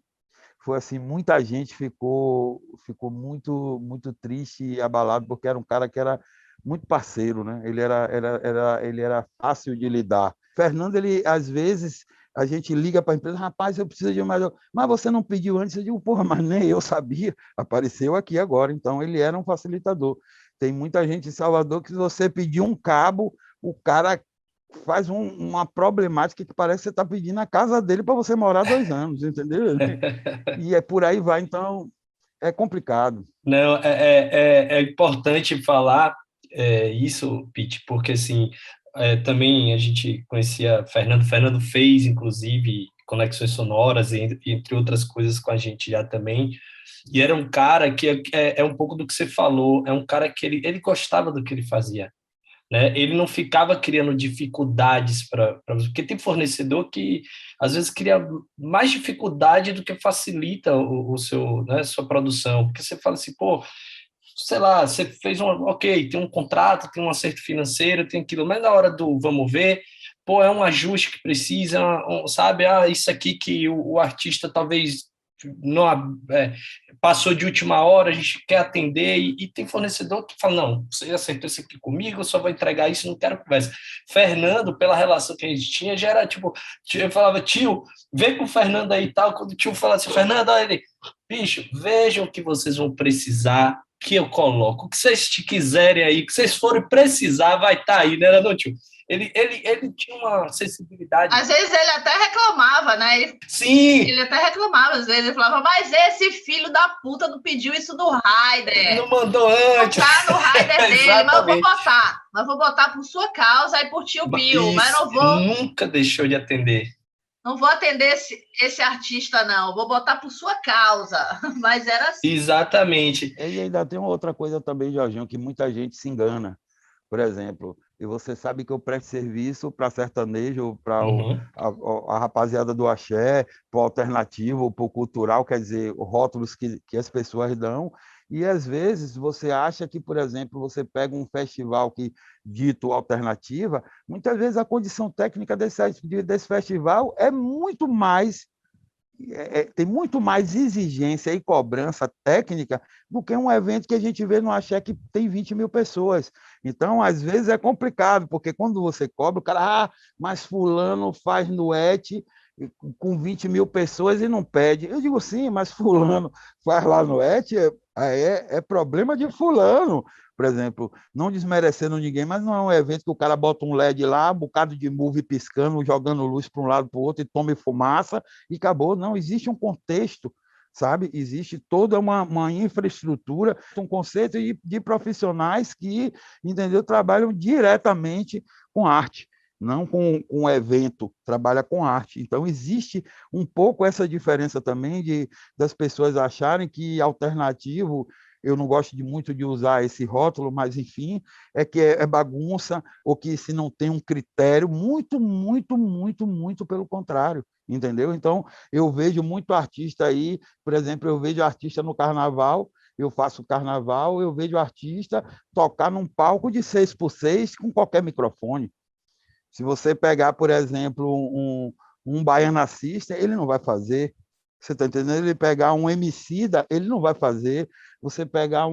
foi assim, muita gente ficou muito, muito triste e abalado, porque era um cara que era muito parceiro, né? Ele era fácil de lidar. Fernando, ele, às vezes, a gente liga para a empresa, rapaz, eu preciso de mais... Mas você não pediu antes? Eu digo, porra, mas nem eu sabia. Apareceu aqui agora. Então, ele era um facilitador. Tem muita gente em Salvador que, se você pedir um cabo, o cara faz uma problemática que parece que você está pedindo a casa dele para você morar 2 anos, entendeu? E por aí vai. Então, é complicado. Não, é importante falar isso, Pete, porque, assim, também a gente conhecia Fernando fez, inclusive, Conexões Sonoras, entre outras coisas com a gente já também, e era um cara que é um pouco do que você falou, é um cara que ele gostava do que ele fazia, né? Ele não ficava criando dificuldades porque tem fornecedor que às vezes cria mais dificuldade do que facilita o seu, né, sua produção, porque você fala assim, pô, sei lá, você fez ok, tem um contrato, tem um acerto financeiro, tem aquilo, mas na hora do vamos ver, pô, é um ajuste que precisa, sabe, isso aqui que o artista talvez não, passou de última hora, a gente quer atender, e tem fornecedor que fala, não, você já aceitou isso aqui comigo, eu só vou entregar isso, não quero conversa. Fernando, pela relação que a gente tinha, já era tipo, eu falava, tio, vem com o Fernando aí e tal, quando o tio falava assim, Fernando, olha ele, bicho, vejam o que vocês vão precisar, que eu coloco, o que vocês quiserem aí, o que vocês forem precisar, vai estar aí, né, não, tio? Ele tinha uma sensibilidade. Às vezes ele até reclamava, né? Sim! Ele até reclamava, às vezes ele falava, mas esse filho da puta não pediu isso no Raider. Não mandou antes. Não tá no Raider dele, mas eu vou botar. Mas vou botar por sua causa e por tio Bill, isso, mas não vou... Nunca deixou de atender. Não vou atender esse artista, não. Vou botar por sua causa. Mas era assim. Exatamente. E ainda tem uma outra coisa também, Jorginho, que muita gente se engana. Por exemplo, e você sabe que eu presto serviço para sertanejo, para a rapaziada do axé, para o alternativo, para o cultural, quer dizer, rótulos que as pessoas dão. E, às vezes, você acha que, por exemplo, você pega um festival que dito alternativa, muitas vezes a condição técnica desse festival é muito mais tem muito mais exigência e cobrança técnica do que um evento que a gente vê no Axé que tem 20 mil pessoas. Então, às vezes, é complicado, porque quando você cobra, o cara, mas fulano faz nuete com 20 mil pessoas e não pede. Eu digo, sim, mas fulano faz lá nuete, é problema de fulano. Por exemplo, não desmerecendo ninguém, mas não é um evento que o cara bota um LED lá, um bocado de movie piscando, jogando luz para um lado para o outro e tome fumaça e acabou. Não, existe um contexto, sabe? Existe toda uma infraestrutura, um conceito de profissionais que, entendeu, trabalham diretamente com arte, não com um evento, trabalha com arte. Então, existe um pouco essa diferença também das pessoas acharem que alternativo, eu não gosto muito de usar esse rótulo, mas, enfim, que é bagunça, ou que se não tem um critério, muito, muito, muito, muito pelo contrário, entendeu? Então, eu vejo muito artista aí, por exemplo, eu vejo artista no carnaval, eu faço carnaval, eu vejo artista tocar num palco de 6x6 com qualquer microfone. Se você pegar, por exemplo, um Baiana System, ele não vai fazer. Você está entendendo? Ele pegar um Emicida, ele não vai fazer. Você pegar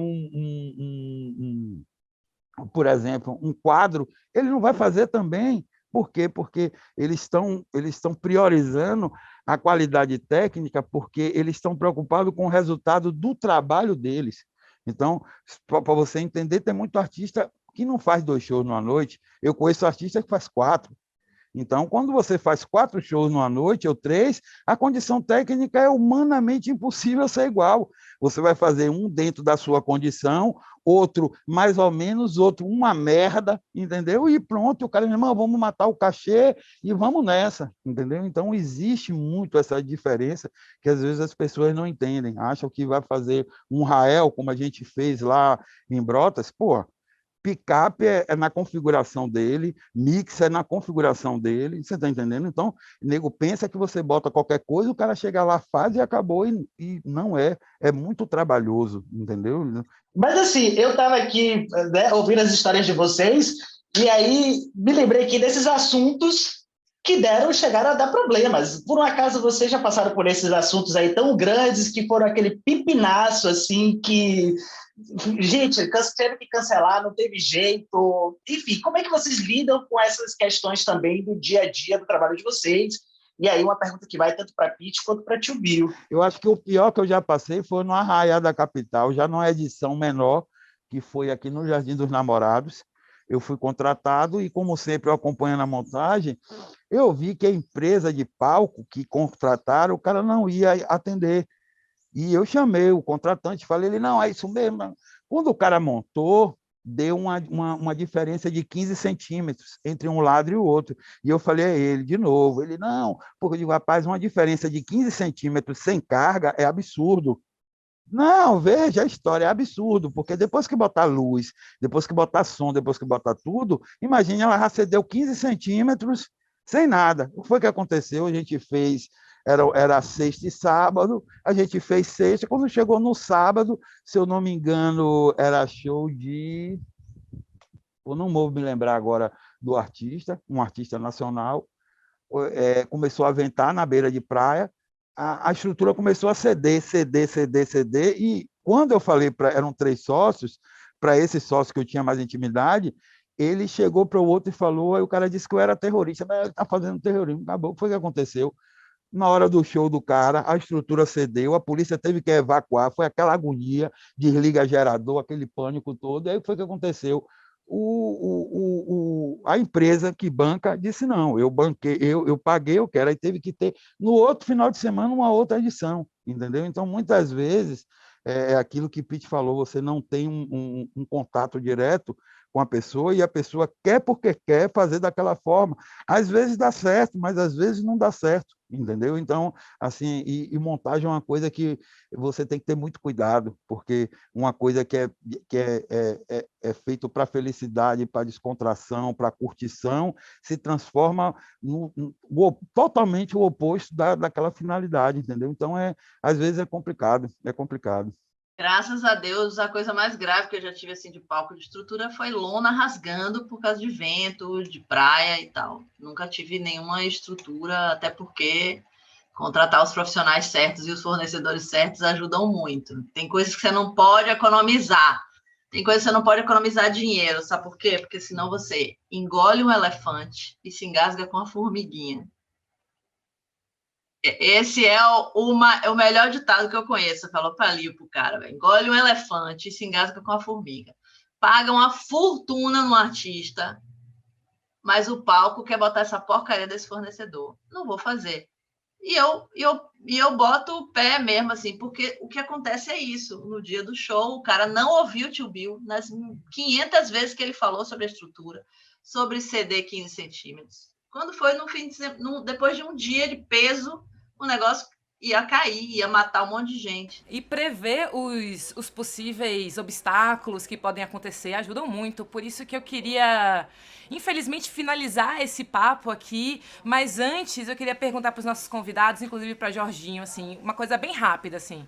por exemplo, um quadro, ele não vai fazer também. Por quê? Porque eles estão priorizando a qualidade técnica, porque eles estão preocupados com o resultado do trabalho deles. Então, para você entender, tem muito artista que não faz 2 shows numa noite. Eu conheço artista que faz 4. Então, quando você faz 4 shows numa noite ou 3, a condição técnica é humanamente impossível ser igual. Você vai fazer um dentro da sua condição, outro mais ou menos, outro uma merda, entendeu? E pronto, o cara diz, irmão, vamos matar o cachê e vamos nessa, entendeu? Então, existe muito essa diferença que às vezes as pessoas não entendem. Acham que vai fazer um Rael, como a gente fez lá em Brotas, pô, picape é na configuração dele, mix é na configuração dele, você está entendendo? Então, o nego pensa que você bota qualquer coisa, o cara chega lá, faz e acabou, e não é muito trabalhoso, entendeu? Mas assim, eu estava aqui, né, ouvindo as histórias de vocês, e aí me lembrei aqui desses assuntos que chegaram a dar problemas. Por um acaso, vocês já passaram por esses assuntos aí tão grandes, que foram aquele pipinaço, assim, que... Gente, teve que cancelar, não teve jeito. Enfim, como é que vocês lidam com essas questões também do dia a dia do trabalho de vocês? E aí uma pergunta que vai tanto para a Pitty quanto para Tio Bill. Eu acho que o pior que eu já passei foi no Arraiá da Capital, já numa edição menor, que foi aqui no Jardim dos Namorados. Eu fui contratado e, como sempre, eu acompanhando a montagem, eu vi que a empresa de palco que contrataram, o cara não ia atender. E eu chamei o contratante, falei, ele, não, é isso mesmo. Quando o cara montou, deu uma diferença de 15 centímetros entre um lado e o outro. E eu falei a ele de novo, ele, não, porque eu digo, rapaz, uma diferença de 15 centímetros sem carga é absurdo. Não, veja a história, é absurdo, porque depois que botar luz, depois que botar som, depois que botar tudo, imagine, ela já cedeu 15 centímetros sem nada. O que foi que aconteceu? A gente fez... Era sexta e sábado, a gente fez sexta, quando chegou no sábado, se eu não me engano, era show de... Eu não vou me lembrar agora do artista, um artista nacional, começou a ventar na beira de praia, a estrutura começou a ceder, e quando eu falei, eram 3 sócios, para esse sócio que eu tinha mais intimidade, ele chegou para o outro e falou, aí o cara disse que eu era terrorista, mas ele está fazendo terrorismo, acabou, o que foi que aconteceu? Na hora do show do cara, a estrutura cedeu, a polícia teve que evacuar, foi aquela agonia, desliga gerador, aquele pânico todo, e aí o que foi que aconteceu? A empresa que banca disse não, eu banquei, eu paguei, eu quero, aí teve que ter no outro final de semana uma outra edição, entendeu? Então, muitas vezes, é aquilo que Pete falou, você não tem um contato direto com a pessoa e a pessoa quer porque quer fazer daquela forma. Às vezes dá certo, mas às vezes não dá certo, entendeu? Então, assim, e montagem é uma coisa que você tem que ter muito cuidado, porque uma coisa que é feito para felicidade, para descontração, para curtição, se transforma totalmente o oposto daquela finalidade, entendeu? Então, às vezes é complicado, é complicado. Graças a Deus, a coisa mais grave que eu já tive assim de palco de estrutura foi lona rasgando por causa de vento, de praia e tal. Nunca tive nenhuma estrutura, até porque contratar os profissionais certos e os fornecedores certos ajudam muito. Tem coisas que você não pode economizar. Tem coisas que você não pode economizar dinheiro, sabe por quê? Porque senão você engole um elefante e se engasga com a formiguinha. Esse é o melhor ditado que eu conheço. Falou para ali pro cara, engole um elefante e se engasga com a formiga. Paga uma fortuna no artista, mas o palco quer botar essa porcaria desse fornecedor. Não vou fazer. E eu boto o pé mesmo, assim, porque o que acontece é isso. No dia do show, o cara não ouviu o Tio Bill nas 500 vezes que ele falou sobre a estrutura, sobre CD 15 centímetros. Quando foi depois de um dia de peso, o negócio ia cair, ia matar um monte de gente. E prever os possíveis obstáculos que podem acontecer ajudam muito. Por isso que eu queria, infelizmente, finalizar esse papo aqui. Mas antes, eu queria perguntar para os nossos convidados, inclusive para Jorginho, assim, uma coisa bem rápida, assim.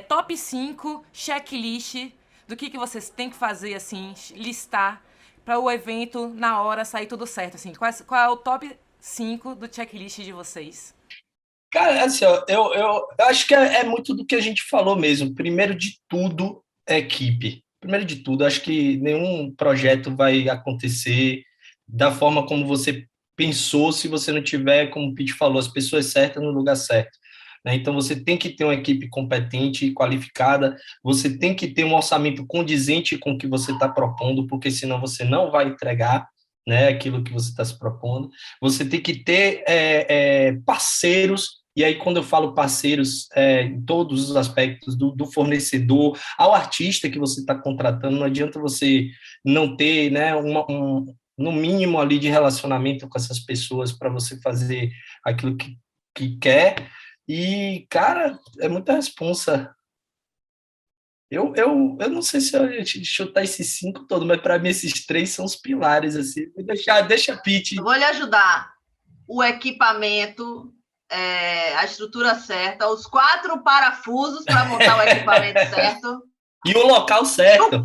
Top 5, checklist do que vocês têm que fazer, assim, listar para o evento, na hora, sair tudo certo, assim. Qual é o top 5 do checklist de vocês? Cara, assim, ó, eu acho que é muito do que a gente falou mesmo. Primeiro de tudo, é equipe. Primeiro de tudo, acho que nenhum projeto vai acontecer da forma como você pensou se você não tiver, como o Pete falou, as pessoas certas no lugar certo. Né? Então, você tem que ter uma equipe competente e qualificada, você tem que ter um orçamento condizente com o que você está propondo, porque senão você não vai entregar, né, aquilo que você está se propondo. Você tem que ter parceiros. E aí, quando eu falo parceiros, em todos os aspectos, do fornecedor ao artista que você está contratando, não adianta você não ter, né, no mínimo ali de relacionamento com essas pessoas para você fazer aquilo que quer. E, cara, é muita responsa. Eu não sei se eu ia chutar esses 5 todos, mas para mim esses 3 são os pilares, assim. Deixa a Pete. Eu vou lhe ajudar. O equipamento, a estrutura certa, os 4 parafusos para montar o equipamento certo. E o local certo.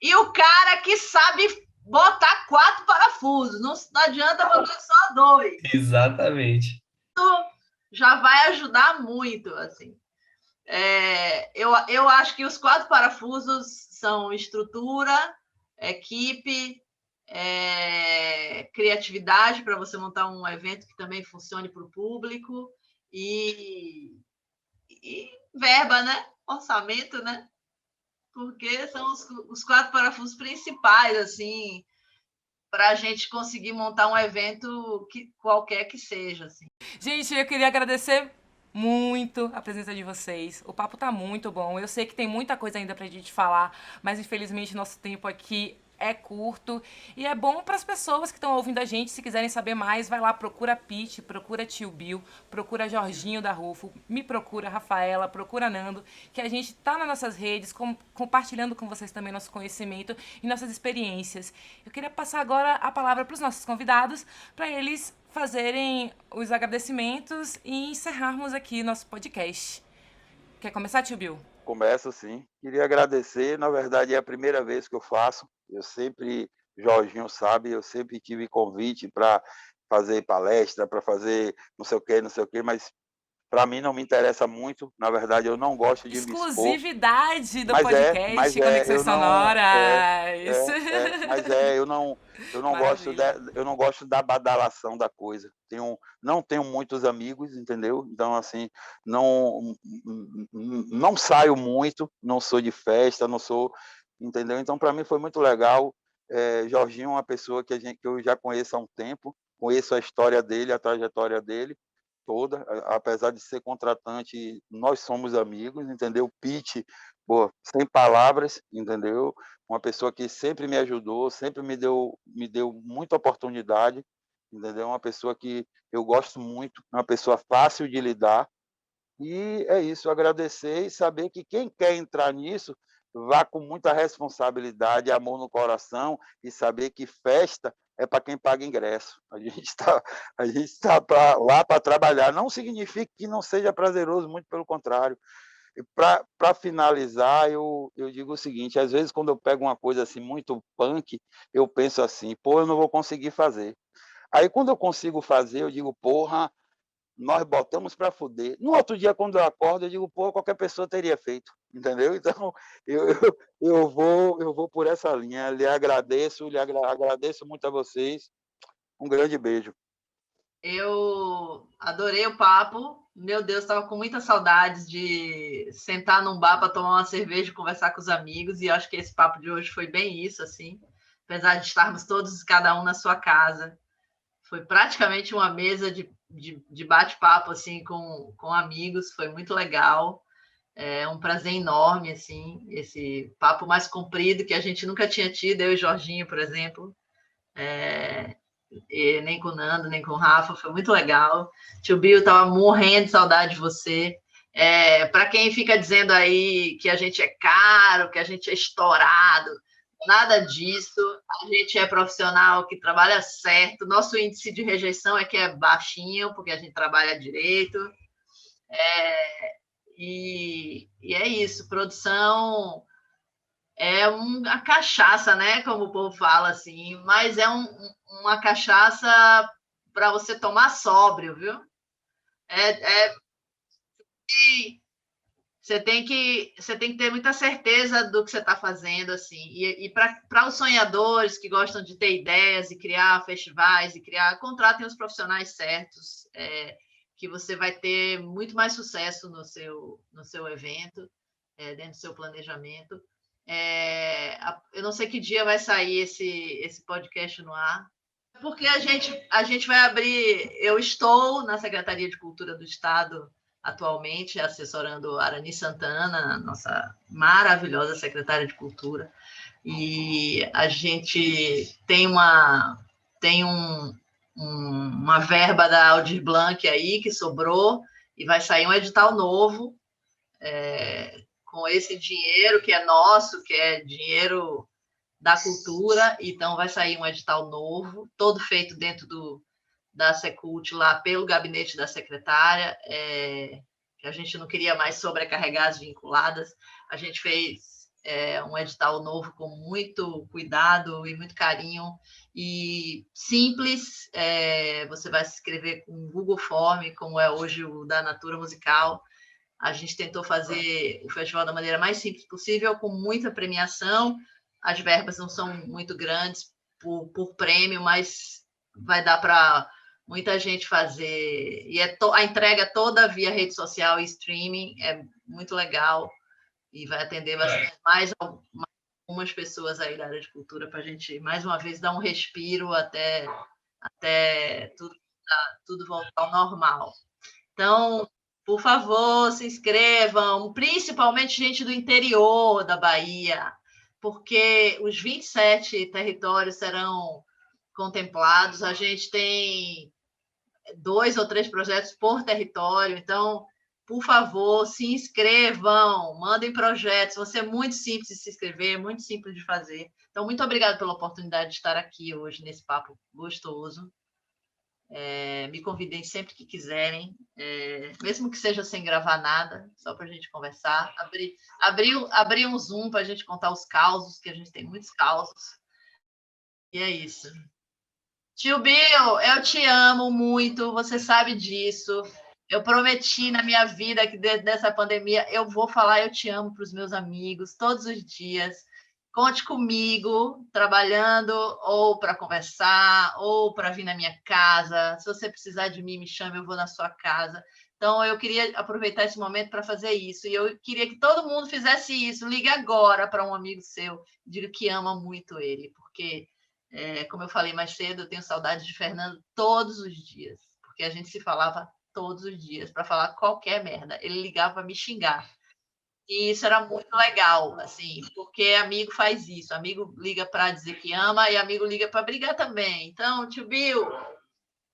E o cara que sabe botar 4 parafusos. Não adianta botar só 2. Exatamente. Isso já vai ajudar muito, assim. Eu acho que os 4 parafusos são estrutura, equipe, criatividade para você montar um evento que também funcione para o público e verba, né? Orçamento, né? Porque são os 4 parafusos principais, assim, para a gente conseguir montar um evento qualquer que seja, assim. Gente, eu queria agradecer muito a presença de vocês. O papo tá muito bom. Eu sei que tem muita coisa ainda pra gente falar, mas infelizmente nosso tempo aqui é curto e é bom para as pessoas que estão ouvindo a gente. Se quiserem saber mais, vai lá, procura Pete, procura Tio Bill, procura Jorginho da Rufo, me procura Rafaela, procura Nando, que a gente tá nas nossas redes compartilhando com vocês também nosso conhecimento e nossas experiências. Eu queria passar agora a palavra para os nossos convidados, para eles fazerem os agradecimentos e encerrarmos aqui nosso podcast. Quer começar, Tio Bill? Começo, sim. Queria agradecer, na verdade é a primeira vez que eu faço. Eu sempre, Jorginho sabe, eu sempre tive convite para fazer palestra, para fazer não sei o quê, mas para mim não me interessa muito, na verdade eu não gosto de me expor. Exclusividade do Mas podcast Conexões eu não, Sonoras. eu não gosto Maravilha. eu não gosto da badalação da coisa. Não tenho muitos amigos, entendeu? Então assim, não não saio muito, não sou de festa, não sou, entendeu? Então para mim foi muito legal. Jorginho é uma pessoa que eu já conheço há um tempo, conheço a história dele, a trajetória dele toda, apesar de ser contratante, nós somos amigos, entendeu? Pete, pô, sem palavras, entendeu? Uma pessoa que sempre me ajudou, sempre me deu muita oportunidade, entendeu? Uma pessoa que eu gosto muito, uma pessoa fácil de lidar. E é isso, agradecer e saber que quem quer entrar nisso, vá com muita responsabilidade, amor no coração e saber que festa é para quem paga ingresso. A gente está lá para trabalhar. Não significa que não seja prazeroso, muito pelo contrário. Para finalizar, eu digo o seguinte: às vezes, quando eu pego uma coisa assim muito punk, eu penso assim, pô, eu não vou conseguir fazer. Aí, quando eu consigo fazer, eu digo, porra, nós botamos para fuder. No outro dia, quando eu acordo, eu digo, pô, qualquer pessoa teria feito, entendeu? Então, eu vou por essa linha. Agradeço muito a vocês. Um grande beijo. Eu adorei o papo. Meu Deus, estava com muitas saudades de sentar num bar para tomar uma cerveja e conversar com os amigos. E eu acho que esse papo de hoje foi bem isso, assim. Apesar de estarmos todos, cada um na sua casa. Foi praticamente uma mesa de bate-papo, assim, com amigos. Foi muito legal. É um prazer enorme, assim, esse papo mais comprido que a gente nunca tinha tido, eu e Jorginho, por exemplo. E nem com o Nando, nem com o Rafa, foi muito legal. Tio Bill, estava morrendo de saudade de você. Para quem fica dizendo aí que a gente é caro, que a gente é estourado, nada disso. A gente é profissional que trabalha certo. Nosso índice de rejeição é que é baixinho, porque a gente trabalha direito. E é isso, produção é uma cachaça, né? Como o povo fala assim, mas é uma cachaça para você tomar sóbrio, viu? É, você tem que ter muita certeza do que você está fazendo, assim. E para os sonhadores que gostam de ter ideias e criar festivais e contratem os profissionais certos, que você vai ter muito mais sucesso no seu evento, dentro do seu planejamento. Eu não sei que dia vai sair esse podcast no ar, porque a gente vai abrir. Eu estou na Secretaria de Cultura do Estado atualmente, assessorando a Arani Santana, nossa maravilhosa secretária de Cultura, e a gente tem uma verba da Aldir Blanc aí que sobrou, e vai sair um edital novo, com esse dinheiro que é nosso, que é dinheiro da cultura. Então vai sair um edital novo, todo feito dentro da Secult, lá pelo gabinete da secretária, que a gente não queria mais sobrecarregar as vinculadas. A gente fez um edital novo com muito cuidado e muito carinho, e simples. Você vai se inscrever com o Google Form, como é hoje o da Natura Musical. A gente tentou fazer o festival da maneira mais simples possível, com muita premiação. As verbas não são muito grandes por prêmio, mas vai dar para muita gente fazer. E a entrega toda via rede social e streaming, é muito legal, e vai atender mais algumas pessoas aí da área de cultura, para a gente, mais uma vez, dar um respiro até tudo voltar ao normal. Então, por favor, se inscrevam, principalmente gente do interior da Bahia, porque os 27 territórios serão contemplados. A gente tem 2 ou 3 projetos por território, então, por favor, se inscrevam, mandem projetos. Vai ser muito simples de se inscrever, muito simples de fazer. Então, muito obrigada pela oportunidade de estar aqui hoje nesse papo gostoso. Me convidem sempre que quiserem, mesmo que seja sem gravar nada, só para a gente conversar. Abrir um Zoom para a gente contar os causos, que a gente tem muitos causos. E é isso. Tio Bill, eu te amo muito, você sabe disso. Eu prometi na minha vida que dessa pandemia eu vou falar eu te amo para os meus amigos todos os dias. Conte comigo, trabalhando, ou para conversar, ou para vir na minha casa. Se você precisar de mim, me chame, eu vou na sua casa. Então, eu queria aproveitar esse momento para fazer isso. E eu queria que todo mundo fizesse isso. Ligue agora para um amigo seu, diga que ama muito ele. Porque, como eu falei mais cedo, eu tenho saudade de Fernando todos os dias. Porque a gente se falava todos os dias para falar qualquer merda. Ele ligava para me xingar. E isso era muito legal, assim, porque amigo faz isso. Amigo liga para dizer que ama e amigo liga para brigar também. Então, tio Bill,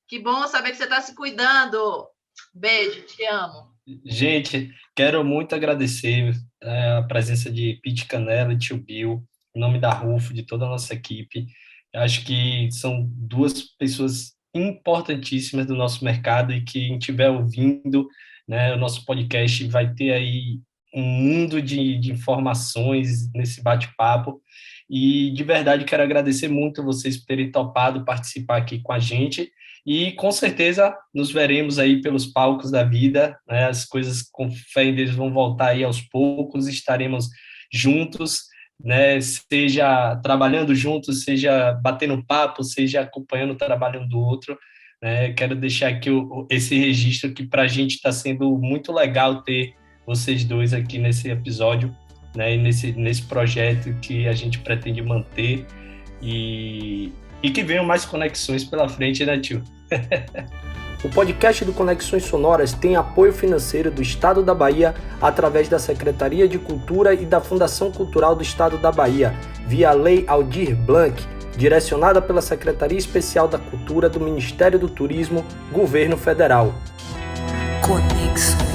que bom saber que você está se cuidando. Beijo, te amo. Gente, quero muito agradecer a presença de Pete Canela e tio Bill, em nome da Rufo, de toda a nossa equipe. Acho que são duas pessoas importantíssimas do nosso mercado e que quem estiver ouvindo, né, o nosso podcast vai ter aí um mundo de informações nesse bate-papo. E, de verdade, quero agradecer muito vocês por terem topado participar aqui com a gente. E, com certeza, nos veremos aí pelos palcos da vida, né? As coisas, com fé em Deus, vão voltar aí aos poucos, estaremos juntos, né? Seja trabalhando juntos, seja batendo papo, seja acompanhando o trabalho um do outro, né? Quero deixar aqui esse registro que, para a gente, está sendo muito legal ter vocês dois aqui nesse episódio, né, e nesse projeto que a gente pretende manter e que venham mais conexões pela frente, né, tio? O podcast do Conexões Sonoras tem apoio financeiro do Estado da Bahia através da Secretaria de Cultura e da Fundação Cultural do Estado da Bahia, via Lei Aldir Blanc, direcionada pela Secretaria Especial da Cultura do Ministério do Turismo, Governo Federal. Conexões.